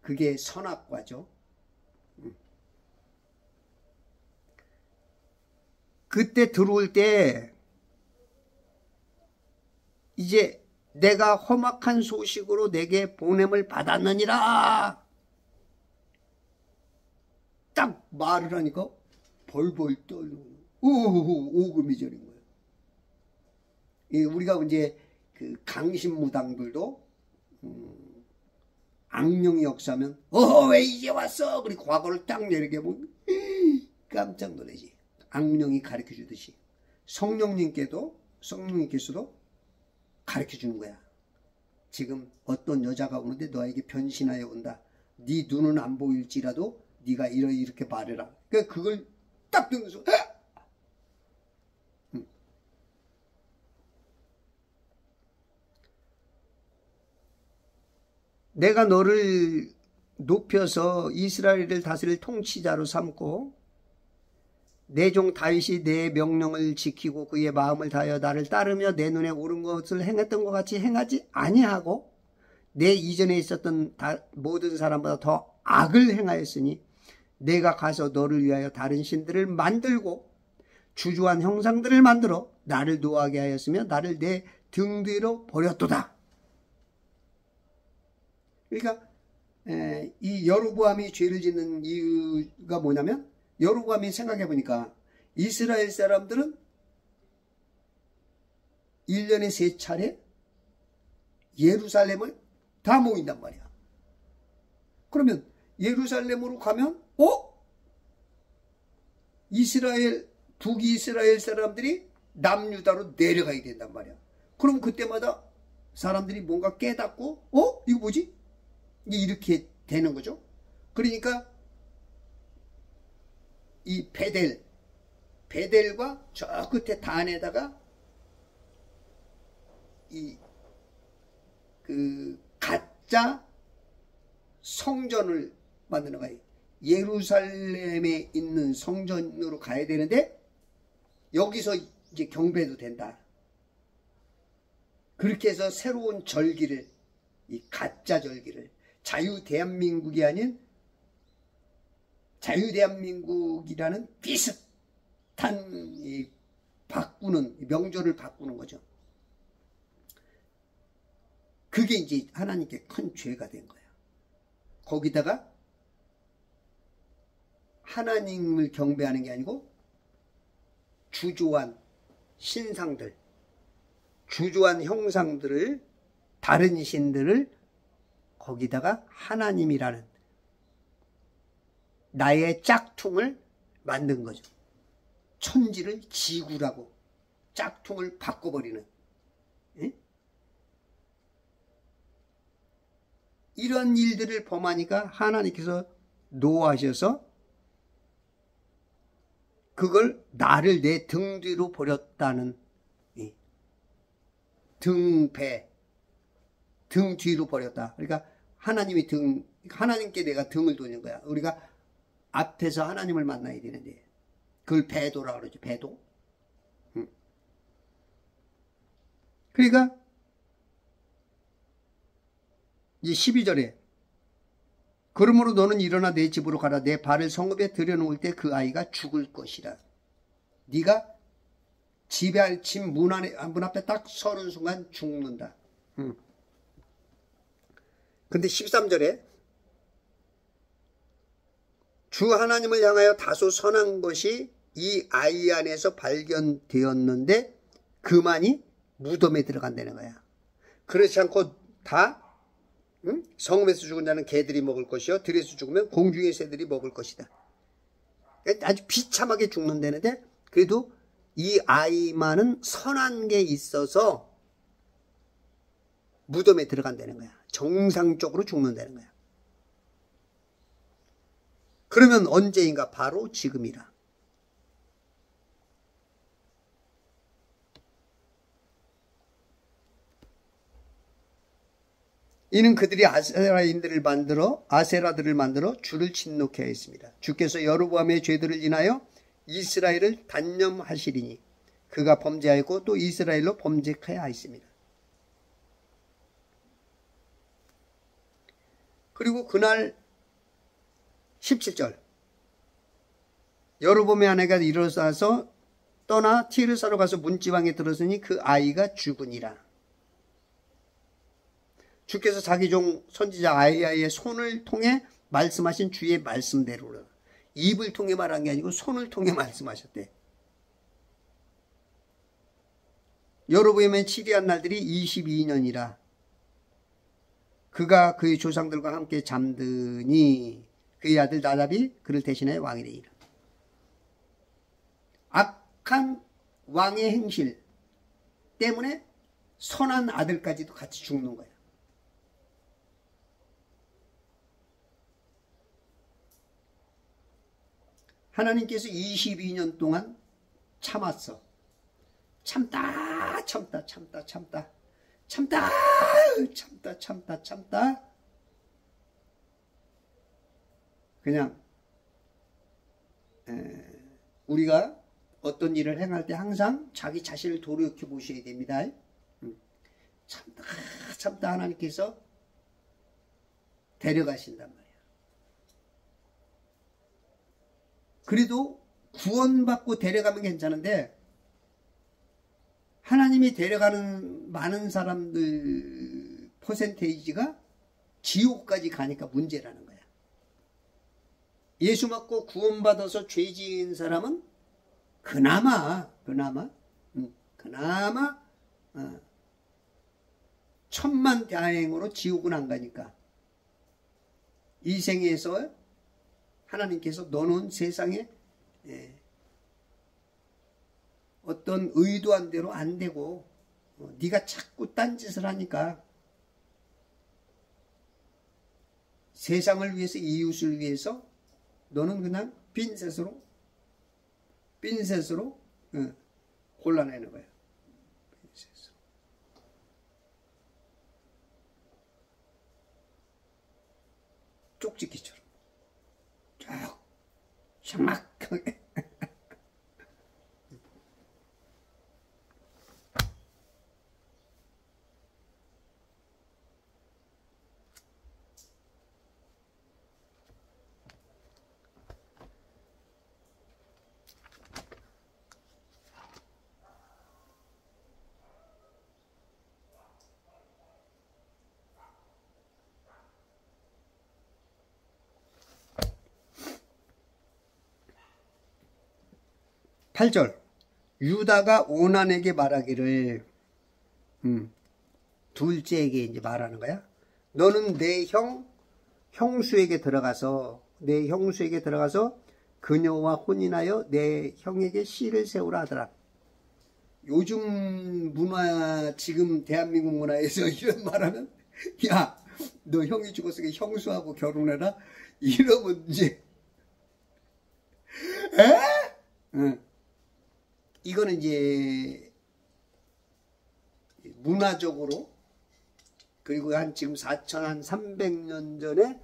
그게 선악과죠. 그때 들어올 때 이제 내가 험악한 소식으로 내게 보냄을 받았느니라 딱 말을 하니까 벌벌 떨고 오금이절인 거예요. 우리가 이제 그 강신무당들도 악령이 역사하면 왜 이제 왔어? 그리고 과거를 딱 내리게보면 깜짝 놀라지. 악령이 가르쳐 주듯이 성령님께서도 가르쳐 주는 거야. 지금 어떤 여자가 오는데 너에게 변신하여 온다. 네 눈은 안 보일지라도 네가 이렇게 말해라. 그러니까 그걸 딱 듣면서 내가 너를 높여서 이스라엘을 다스릴 통치자로 삼고 내 종 다윗이 내 명령을 지키고 그의 마음을 다하여 나를 따르며 내 눈에 옳은 것을 행했던 것 같이 행하지 아니하고 내 이전에 있었던 모든 사람보다 더 악을 행하였으니 내가 가서 너를 위하여 다른 신들을 만들고 주주한 형상들을 만들어 나를 노하게 하였으며 나를 내 등 뒤로 버렸도다. 그러니까 이 여로보암이 죄를 짓는 이유가 뭐냐면, 여로보암이 생각해 보니까 이스라엘 사람들은 1년에 3차례 예루살렘을 다 모인단 말이야. 그러면 예루살렘으로 가면 북이스라엘 사람들이 남유다로 내려가야 된단 말이야. 그럼 그때마다 사람들이 뭔가 깨닫고 이거 뭐지? 이렇게 되는 거죠. 그러니까 이 베델과 저 끝에 단에다가 그 가짜 성전을 만드는 거예요. 예루살렘에 있는 성전으로 가야 되는데 여기서 이제 경배도 된다. 그렇게 해서 새로운 절기를, 이 가짜 절기를, 자유대한민국이 아닌 자유대한민국이라는 비슷한 명절을 바꾸는 거죠. 그게 이제 하나님께 큰 죄가 된 거예요. 거기다가 하나님을 경배하는 게 아니고 주조한 신상들, 주조한 형상들을, 다른 신들을 거기다가 하나님이라는 나의 짝퉁을 만든 거죠. 천지를 지구라고 짝퉁을 바꿔버리는, 예? 이런 일들을 범하니까 하나님께서 노하셔서 그걸 나를 내 등 뒤로 버렸다는, 등 뒤로 버렸다. 그러니까 하나님께 내가 등을 돌리는 거야. 우리가 앞에서 하나님을 만나야 되는데 그걸 배도라고 그러죠. 배도. 그러니까 이제 12절에 그러므로 너는 일어나 내 집으로 가라. 내 발을 성읍에 들여놓을 때 그 아이가 죽을 것이라. 네가 집 문 앞에 딱 서는 순간 죽는다. 근데 13절에 주 하나님을 향하여 다소 선한 것이 이 아이 안에서 발견되었는데 그만이 무덤에 들어간다는 거야. 그렇지 않고 다 성읍에서 죽은 자는 개들이 먹을 것이요 들에서 죽으면 공중의 새들이 먹을 것이다. 아주 비참하게 죽는다는데 그래도 이 아이만은 선한 게 있어서 무덤에 들어간다는 거야. 정상적으로 죽는다는 거야. 그러면 언제인가? 바로 지금이라. 이는 그들이 아세라들을 만들어 주를 진노케 하였습니다. 주께서 여로보암의 죄들을 인하여 이스라엘을 단념하시리니 그가 범죄하였고 또 이스라엘로 범죄하여 하였습니다. 그리고 그날 17절 여로보암의 아내가 일어나서 떠나 티르사로 가서 문지방에 들었으니 그 아이가 죽으니라. 주께서 자기 종 선지자 아이야의 손을 통해 말씀하신 주의 말씀대로라. 입을 통해 말한 게 아니고 손을 통해 말씀하셨대. 여로보암의 치리한 날들이 22년이라. 그가 그의 조상들과 함께 잠드니 그의 아들 나답이 그를 대신하여 왕이 되니라. 악한 왕의 행실 때문에 선한 아들까지도 같이 죽는 거야. 하나님께서 22년 동안 참았어. 참다. 그냥 우리가 어떤 일을 행할 때 항상 자기 자신을 돌이켜 보셔야 됩니다. 참다 하나님께서 데려가신단 말이에요. 그래도 구원받고 데려가면 괜찮은데 하나님이 데려가는 많은 사람들 퍼센테이지가 지옥까지 가니까 문제라는 거야. 예수 믿고 구원받아서 죄 지은 사람은 그나마 천만 다행으로 지옥은 안 가니까 이 생에서 하나님께서 너는 세상에 어떤 의도한 대로 안 되고 네가 자꾸 딴짓을 하니까 세상을 위해서 이웃을 위해서 너는 그냥 핀셋으로 골라내는 거예요. 핀셋으로. 쪽집기처럼 쭉 정확하게. 팔절 유다가 오난에게 말하기를 둘째에게 이제 말하는 거야. 너는 내 형수에게 들어가서 그녀와 혼인하여 내 형에게 씨를 세우라 하더라. 요즘 문화, 지금 대한민국 문화에서 이런 말하면 야, 너 형이 죽었으니까 형수하고 결혼해라 이러면 이제 이거는 이제 문화적으로, 그리고 한 지금 4,300년 전에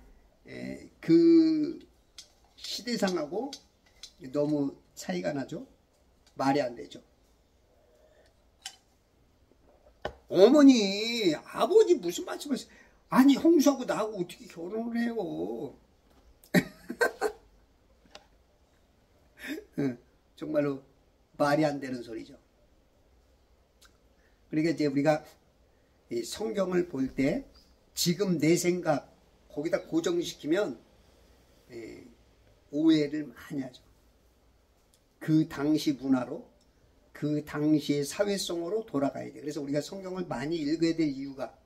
그 시대상하고 너무 차이가 나죠. 말이 안 되죠. 어머니, 아버지 무슨 말씀하세요? 아니, 형수하고 나하고 어떻게 결혼을 해요? 정말로 말이 안 되는 소리죠. 그러니까 이제 우리가 이 성경을 볼 때 지금 내 생각 거기다 고정시키면 오해를 많이 하죠. 그 당시 문화로, 그 당시의 사회성으로 돌아가야 돼. 그래서 우리가 성경을 많이 읽어야 될 이유가,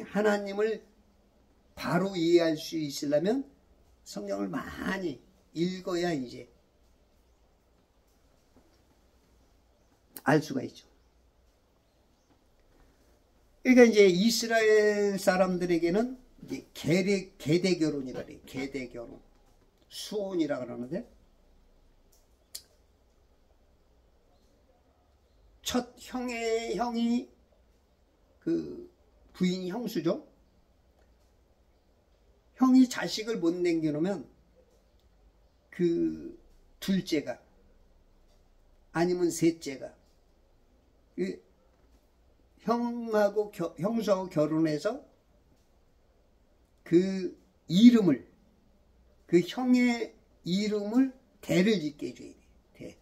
하나님을 바로 이해할 수 있으려면 성경을 많이 읽어야 이제 알 수가 있죠. 그러니까 이제 이스라엘 사람들에게는 이제 계대 결혼이라 그래. 계대 결혼. 수혼이라 그러는데, 첫 형이 그 부인 형수죠. 형이 자식을 못 남겨놓으면 그 둘째가 아니면 셋째가 형수하고 결혼해서 그 이름을, 그 형의 이름을 대를 짓게 해줘야 돼. 대.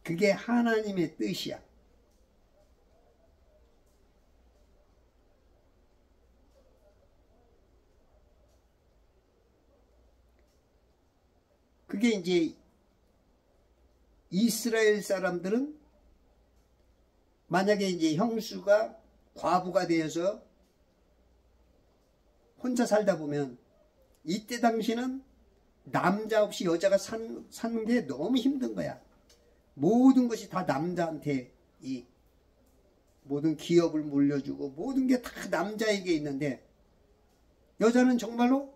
그게 하나님의 뜻이야. 그게 이제 이스라엘 사람들은 만약에 이제 형수가 과부가 되어서 혼자 살다 보면, 이때 당시는 남자 없이 여자가 사는 게 너무 힘든 거야. 모든 것이 다 남자한테, 이 모든 기업을 물려주고 모든 게 다 남자에게 있는데, 여자는 정말로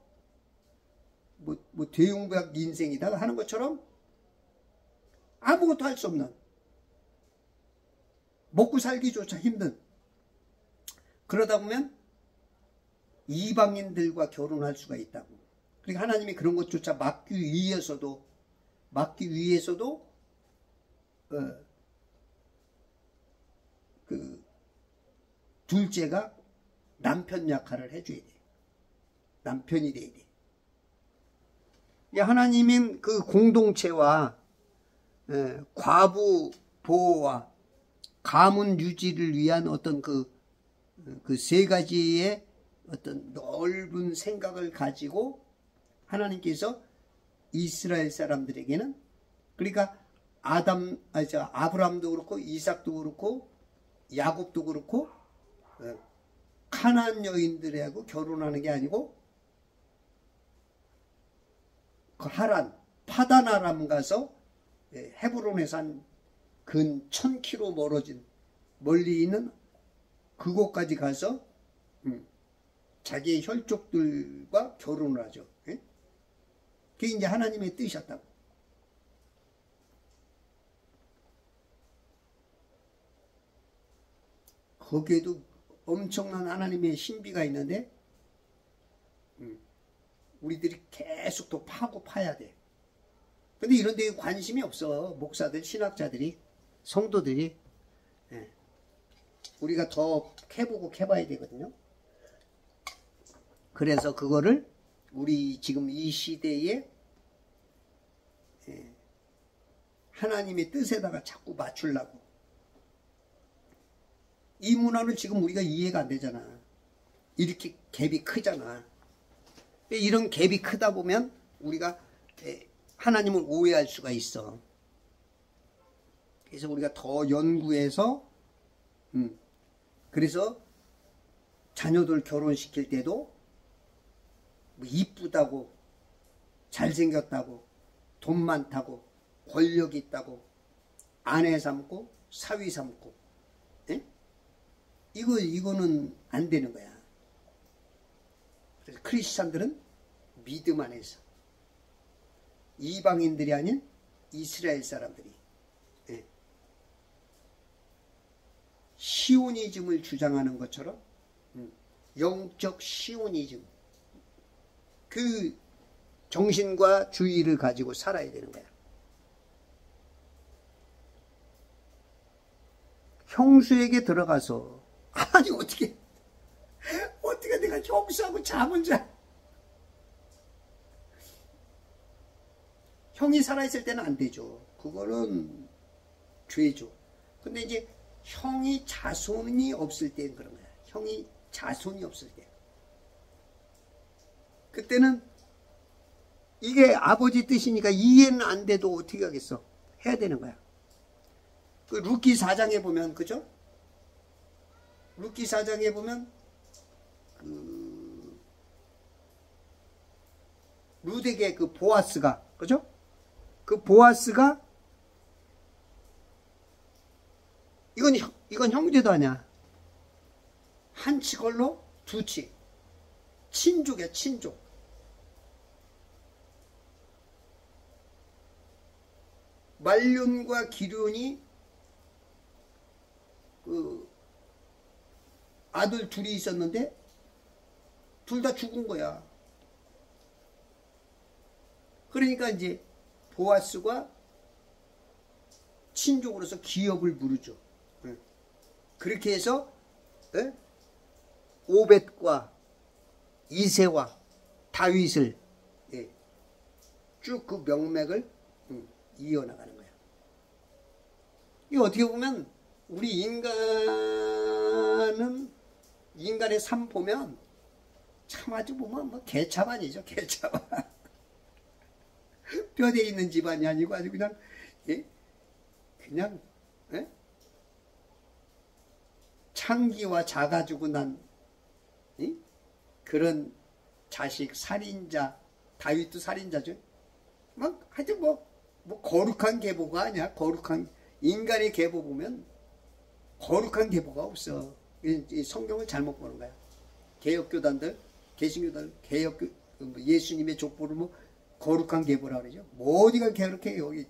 뭐 대용박 인생이다 하는 것처럼 아무것도 할 수 없는, 먹고 살기조차 힘든, 그러다 보면 이방인들과 결혼할 수가 있다고. 그러니까 하나님이 그런 것조차 막기 위해서도 그 둘째가 남편 역할을 해줘야 돼. 남편이 돼야 돼. 하나님은 그 공동체와 과부 보호와 가문 유지를 위한 어떤 그 세 가지의 어떤 넓은 생각을 가지고 하나님께서 이스라엘 사람들에게는, 그러니까 아브라함도 그렇고 이삭도 그렇고 야곱도 그렇고 가나안 여인들하고 결혼하는 게 아니고 그 하란, 파단 아람 가서 헤브론에서 한 근 1000km 멀리 있는 그곳까지 가서 자기의 혈족들과 결혼을 하죠. 예? 그게 이제 하나님의 뜻이었다고. 거기에도 엄청난 하나님의 신비가 있는데 우리들이 계속 또 파고 파야 돼. 근데 이런 데에 관심이 없어. 목사들, 신학자들이, 성도들이. 예. 우리가 더 캐보고 캐봐야 되거든요. 그래서 그거를 우리 지금 이 시대에 하나님의 뜻에다가 자꾸 맞추려고. 이 문화는 지금 우리가 이해가 안 되잖아. 이렇게 갭이 크잖아. 이런 갭이 크다 보면 우리가 하나님을 오해할 수가 있어. 그래서 우리가 더 연구해서 그래서 자녀들 결혼시킬 때도 뭐 이쁘다고 잘생겼다고 돈 많다고 권력 있다고 아내 삼고 사위 삼고 이거는 안 되는 거야. 그래서 크리스찬들은 믿음 안에서 이방인들이 아닌 이스라엘 사람들이 시오니즘을 주장하는 것처럼 영적 시오니즘 그 정신과 주의를 가지고 살아야 되는 거야. 형수에게 들어가서 아니 어떻게 내가 형수하고 잠을 자. 형이 살아있을 때는 안 되죠. 그거는 죄죠. 근데 이제 형이 자손이 없을 때는 그런 거야. 형이 자손이 없을 때. 그때는 이게 아버지 뜻이니까 이해는 안 돼도 어떻게 하겠어. 해야 되는 거야. 그 루키 4장에 보면 그죠? 루키 4장에 보면 그 루덱의 그 보아스가 그죠? 그 보아스가 이건 형제도 아니야. 한 치 걸로 두 치. 친족이야, 친족. 말륜과 기륜이 그 아들 둘이 있었는데 둘 다 죽은 거야. 그러니까 이제 보아스가 친족으로서 기업을 물으죠. 그렇게 해서 오벳과 이새와 다윗을 쭉 그 명맥을 이어나가는 거야. 이 어떻게 보면 우리 인간의 삶 보면 참 아주 보면 뭐 개차반이죠. 개차반. 뼈대 있는 집안이 아니고 아주 그냥 창기와 자가지고 난 그런 자식 살인자. 다윗도 살인자죠. 막 하여튼 뭐 거룩한 계보가 아니야. 거룩한 인간의 계보 보면 거룩한 계보가 없어. 이 성경을 잘못 보는 거야. 개혁교단들, 개신교단, 예수님의 족보를 뭐 거룩한 계보라 그러죠. 뭐 어디가 거룩해. 여기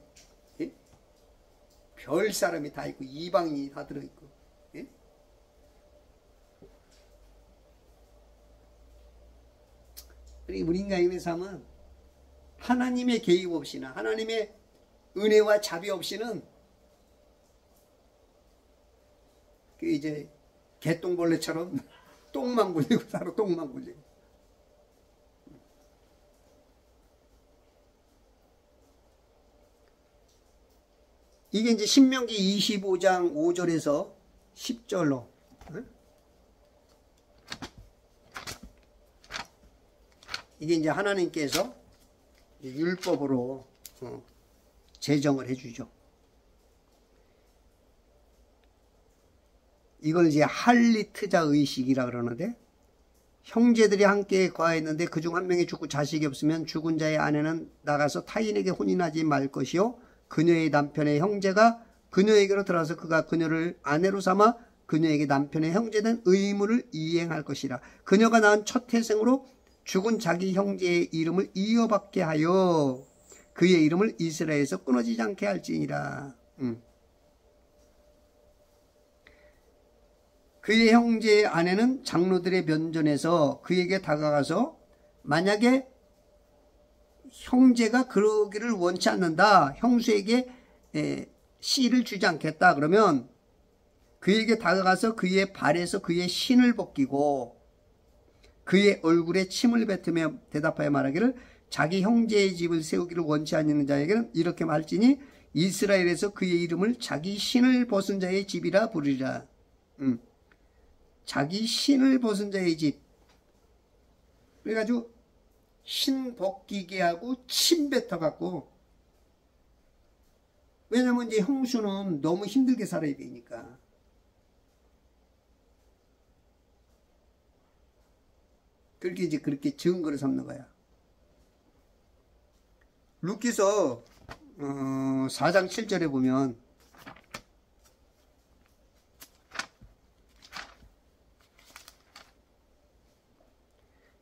별 사람이 다 있고 이방인이 다 들어있고. 우리 인간의 삶은 하나님의 개입 없이나 하나님의 은혜와 자비 없이는 그 이제 개똥벌레처럼 똥만 굴리고 살아. 똥만 굴리고. 이게 이제 신명기 25장 5절에서 10절로 이게 이제 하나님께서 율법으로 제정을 해주죠. 이걸 이제 할리트자 의식이라 그러는데 형제들이 함께 거하였는데 그중 한 명이 죽고 자식이 없으면 죽은 자의 아내는 나가서 타인에게 혼인하지 말 것이요 그녀의 남편의 형제가 그녀에게로 들어와서 그가 그녀를 아내로 삼아 그녀에게 남편의 형제된 의무를 이행할 것이라. 그녀가 낳은 첫 태생으로 죽은 자기 형제의 이름을 이어받게 하여 그의 이름을 이스라엘에서 끊어지지 않게 할지니라. 그의 형제의 아내는 장로들의 면전에서 그에게 다가가서 만약에 형제가 그러기를 원치 않는다, 형수에게 씨를 주지 않겠다 그러면 그에게 다가가서 그의 발에서 그의 신을 벗기고 그의 얼굴에 침을 뱉으며 대답하여 말하기를 자기 형제의 집을 세우기를 원치 않는 자에게는 이렇게 말할지니 이스라엘에서 그의 이름을 자기 신을 벗은 자의 집이라 부르리라. 자기 신을 벗은 자의 집. 그래가지고 신 벗기게 하고 침 뱉어갖고, 왜냐면 이제 형수는 너무 힘들게 살아야 되니까. 그렇게 이제 그렇게 증거를 삼는 거야. 룻기서 4장 7절에 보면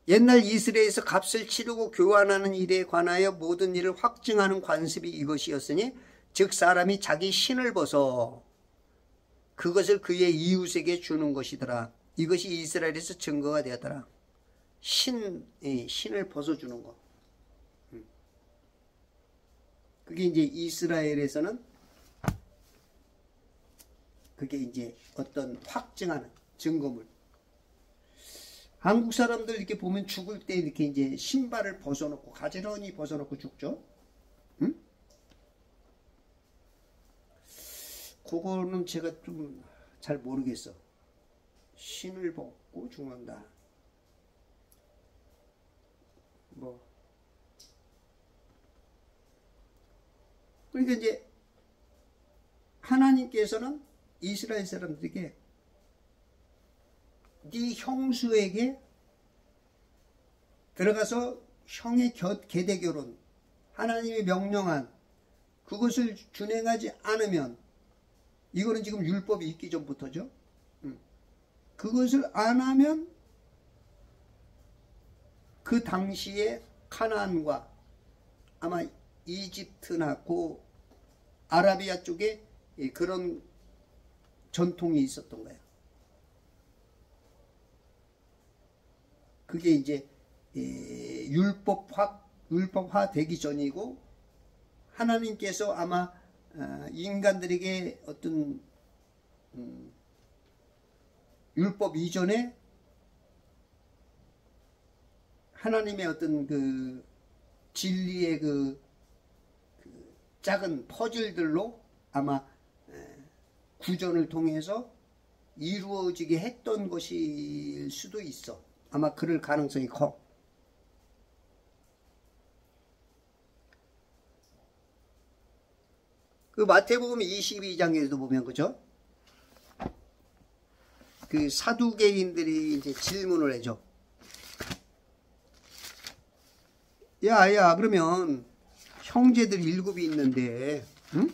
옛날 이스라엘에서 값을 치르고 교환하는 일에 관하여 모든 일을 확증하는 관습이 이것이었으니 즉 사람이 자기 신을 벗어 그것을 그의 이웃에게 주는 것이더라. 이것이 이스라엘에서 증거가 되었더라. 신을 벗어주는 거. 그게 이제 이스라엘에서는 그게 이제 어떤 확증하는 증거물. 한국 사람들 이렇게 보면 죽을 때 이렇게 이제 신발을 벗어놓고 가지런히 벗어놓고 죽죠. 응? 그거는 제가 좀 잘 모르겠어. 신을 벗고 죽는다. 뭐. 그러니까 이제 하나님께서는 이스라엘 사람들에게 네 형수에게 들어가서 형의 계대결혼, 하나님이 명령한 그것을 준행하지 않으면, 이거는 지금 율법이 있기 전부터죠. 그것을 안 하면 그 당시에 카나안과 아마 이집트나 그 아라비아 쪽에 그런 전통이 있었던 거예요. 그게 이제 율법화 되기 전이고, 하나님께서 아마 인간들에게 어떤 율법 이전에 하나님의 어떤 그 진리의 그 작은 퍼즐들로 아마 구전을 통해서 이루어지게 했던 것일 수도 있어. 아마 그럴 가능성이 커. 그 마태복음 22장에도 보면, 그죠? 그 사두개인들이 이제 질문을 해줘. 야, 그러면 형제들 7이 있는데, 응?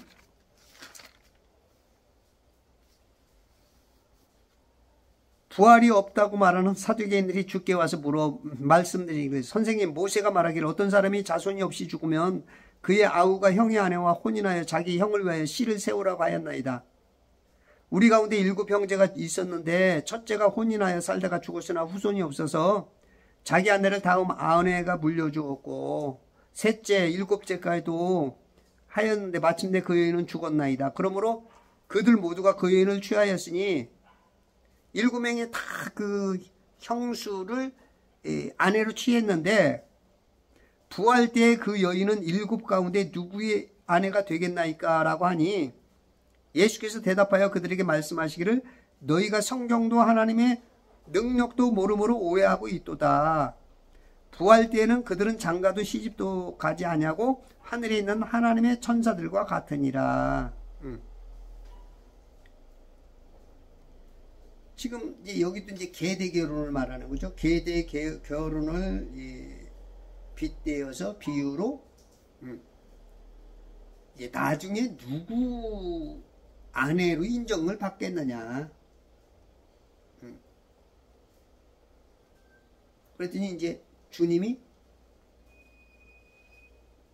부활이 없다고 말하는 사두개인들이 주께 와서 말씀드리기를, 선생님, 모세가 말하기를 어떤 사람이 자손이 없이 죽으면 그의 아우가 형의 아내와 혼인하여 자기 형을 위하여 씨를 세우라고 하였나이다. 우리 가운데 7 형제가 있었는데 첫째가 혼인하여 살다가 죽었으나 후손이 없어서 자기 아내를 다음 아내가 물려주었고, 셋째, 7째까지도 하였는데 마침내 그 여인은 죽었나이다. 그러므로 그들 모두가 그 여인을 취하였으니 7명이 다 그 형수를 아내로 취했는데, 부활 때 그 여인은 7 가운데 누구의 아내가 되겠나이까? 라고 하니 예수께서 대답하여 그들에게 말씀하시기를 너희가 성경도 하나님의 능력도 모름으로 오해하고 있도다. 부활 때에는 그들은 장가도 시집도 가지 아니하고 하늘에 있는 하나님의 천사들과 같으니라. 지금 이제 여기도 이제 계대 결혼을 말하는 거죠. 계대 결혼을 빗대어서 비유로 이제 나중에 누구 아내로 인정을 받겠느냐. 그랬더니 이제 주님이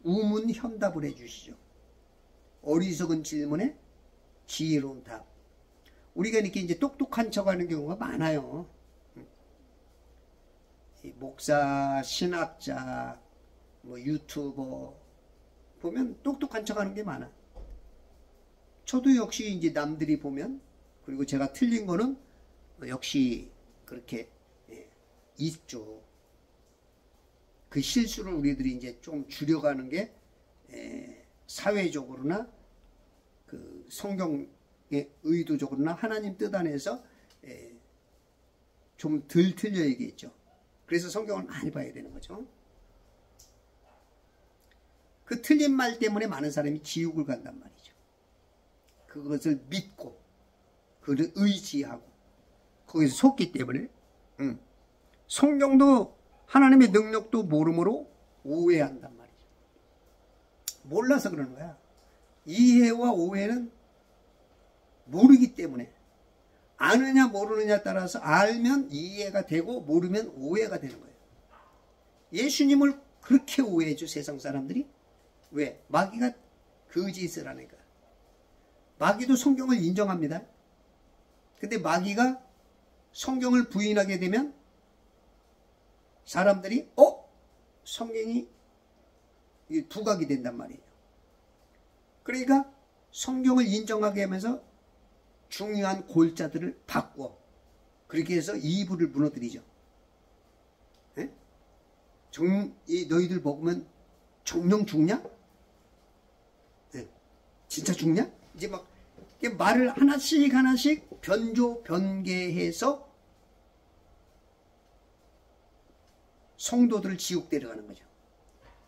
우문현답을 해주시죠. 어리석은 질문에 지혜로운 답. 우리가 이렇게 이제 똑똑한 척하는 경우가 많아요. 목사, 신학자, 뭐 유튜버 보면 똑똑한 척하는 게 많아. 저도 역시 이제 남들이 보면, 그리고 제가 틀린 거는 역시 그렇게 있죠. 그 실수를 우리들이 이제 좀 줄여가는 게 사회적으로나 그 성경의 의도적으로나 하나님 뜻 안에서 좀 덜 틀려야겠죠. 그래서 성경을 많이 봐야 되는 거죠. 그 틀린 말 때문에 많은 사람이 지옥을 간단 말이죠. 그것을 믿고 그를 의지하고 거기서 속기 때문에 성경도 하나님의 능력도 모름으로 오해한단 말이죠. 몰라서 그러는 거야. 이해와 오해는 모르기 때문에, 아느냐 모르느냐에 따라서 알면 이해가 되고 모르면 오해가 되는 거예요. 예수님을 그렇게 오해해줘 세상 사람들이. 왜? 마귀가 거짓을 하니까. 마귀도 성경을 인정합니다. 근데 마귀가 성경을 부인하게 되면 사람들이 성경이 두각이 된단 말이에요. 그러니까 성경을 인정하게 하면서 중요한 골자들을 바꿔. 그렇게 해서 이불을 무너뜨리죠. 에? 너희들 먹으면 정령 죽냐? 에? 진짜 죽냐? 이제 막 말을 하나씩 변조 변개해서 성도들을 지옥 데려가는 거죠.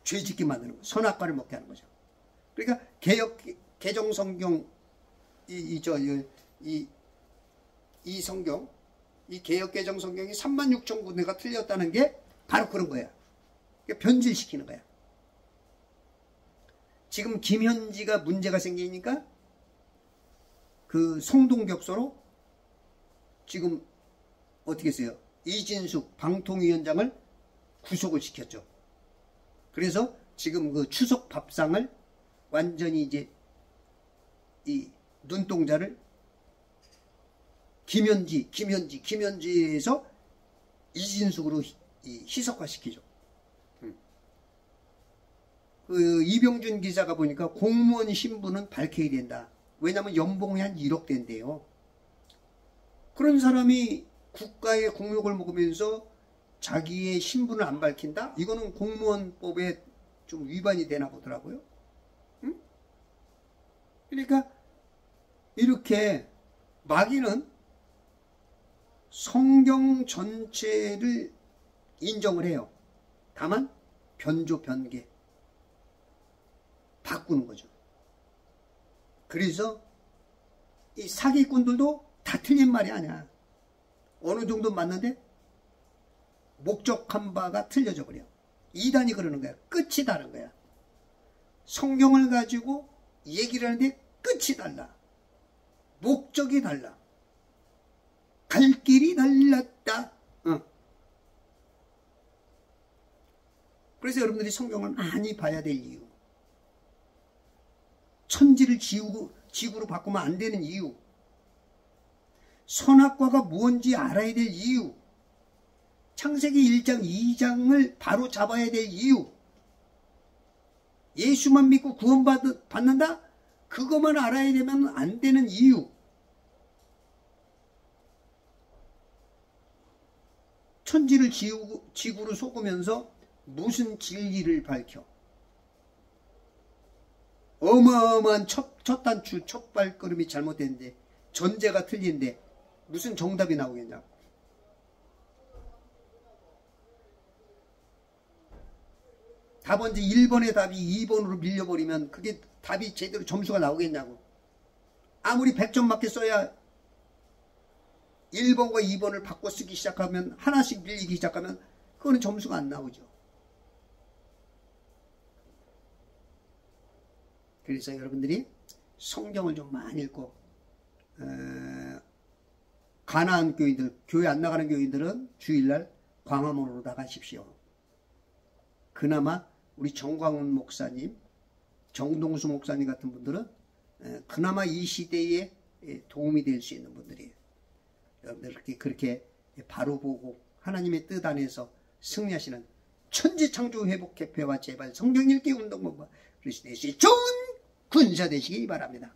죄짓게 만드는 거죠. 선악과를 먹게 하는 거죠. 그러니까 개정 성경 이 성경, 이 개역 개정 성경이 36,000군데가 틀렸다는 게 바로 그런 거야. 변질시키는 거야. 지금 김현지가 문제가 생기니까 그 성동격서로 지금 어떻게 했어요? 이진숙 방통위원장을 구속을 시켰죠. 그래서 지금 그 추석 밥상을 완전히 이제 이 눈동자를 김현지에서 이진숙으로 희석화시키죠. 그 이병준 기자가 보니까 공무원 신분은 밝혀야 된다. 왜냐하면 연봉이 한 1억 된대요. 그런 사람이 국가의 공욕을 먹으면서 자기의 신분을 안 밝힌다? 이거는 공무원법에 좀 위반이 되나 보더라고요. 응? 그러니까 이렇게 마귀는 성경 전체를 인정을 해요. 다만 변조 변개 바꾸는 거죠. 그래서 이 사기꾼들도 다 틀린 말이 아니야. 어느 정도 맞는데 목적한 바가 틀려져 버려. 이단이 그러는 거야. 끝이 다른 거야. 성경을 가지고 얘기를 하는데 끝이 달라. 목적이 달라. 갈 길이 달랐다. 그래서 여러분들이 성경을 많이 봐야 될 이유, 천지를 지구로 바꾸면 안 되는 이유, 선악과가 뭔지 알아야 될 이유, 창세기 1장 2장을 바로 잡아야 될 이유, 예수만 믿고 구원받는다? 그것만 알아야 되면 안 되는 이유, 천지를 지구로 속으면서 무슨 진리를 밝혀 어마어마한 첫 단추 첫 발걸음이 잘못됐는데 전제가 틀린데 무슨 정답이 나오겠냐고. 답은지 1번의 답이 2번으로 밀려버리면 그게 답이 제대로 점수가 나오겠냐고. 아무리 100점 맞게 써야 1번과 2번을 바꿔 쓰기 시작하면, 하나씩 밀리기 시작하면 그거는 점수가 안 나오죠. 그래서 여러분들이 성경을 좀 많이 읽고, 가나안 교인들, 교회 안 나가는 교인들은 주일날 광화문으로 나가십시오. 그나마 우리 정광훈 목사님, 정동수 목사님 같은 분들은 그나마 이 시대에 도움이 될 수 있는 분들이에요. 여러분들 그렇게 바로 보고 하나님의 뜻 안에서 승리하시는 천지창조 회복 개폐와 제발 성경 읽기 운동본과 그리스도의 좋은 군사 되시기 바랍니다.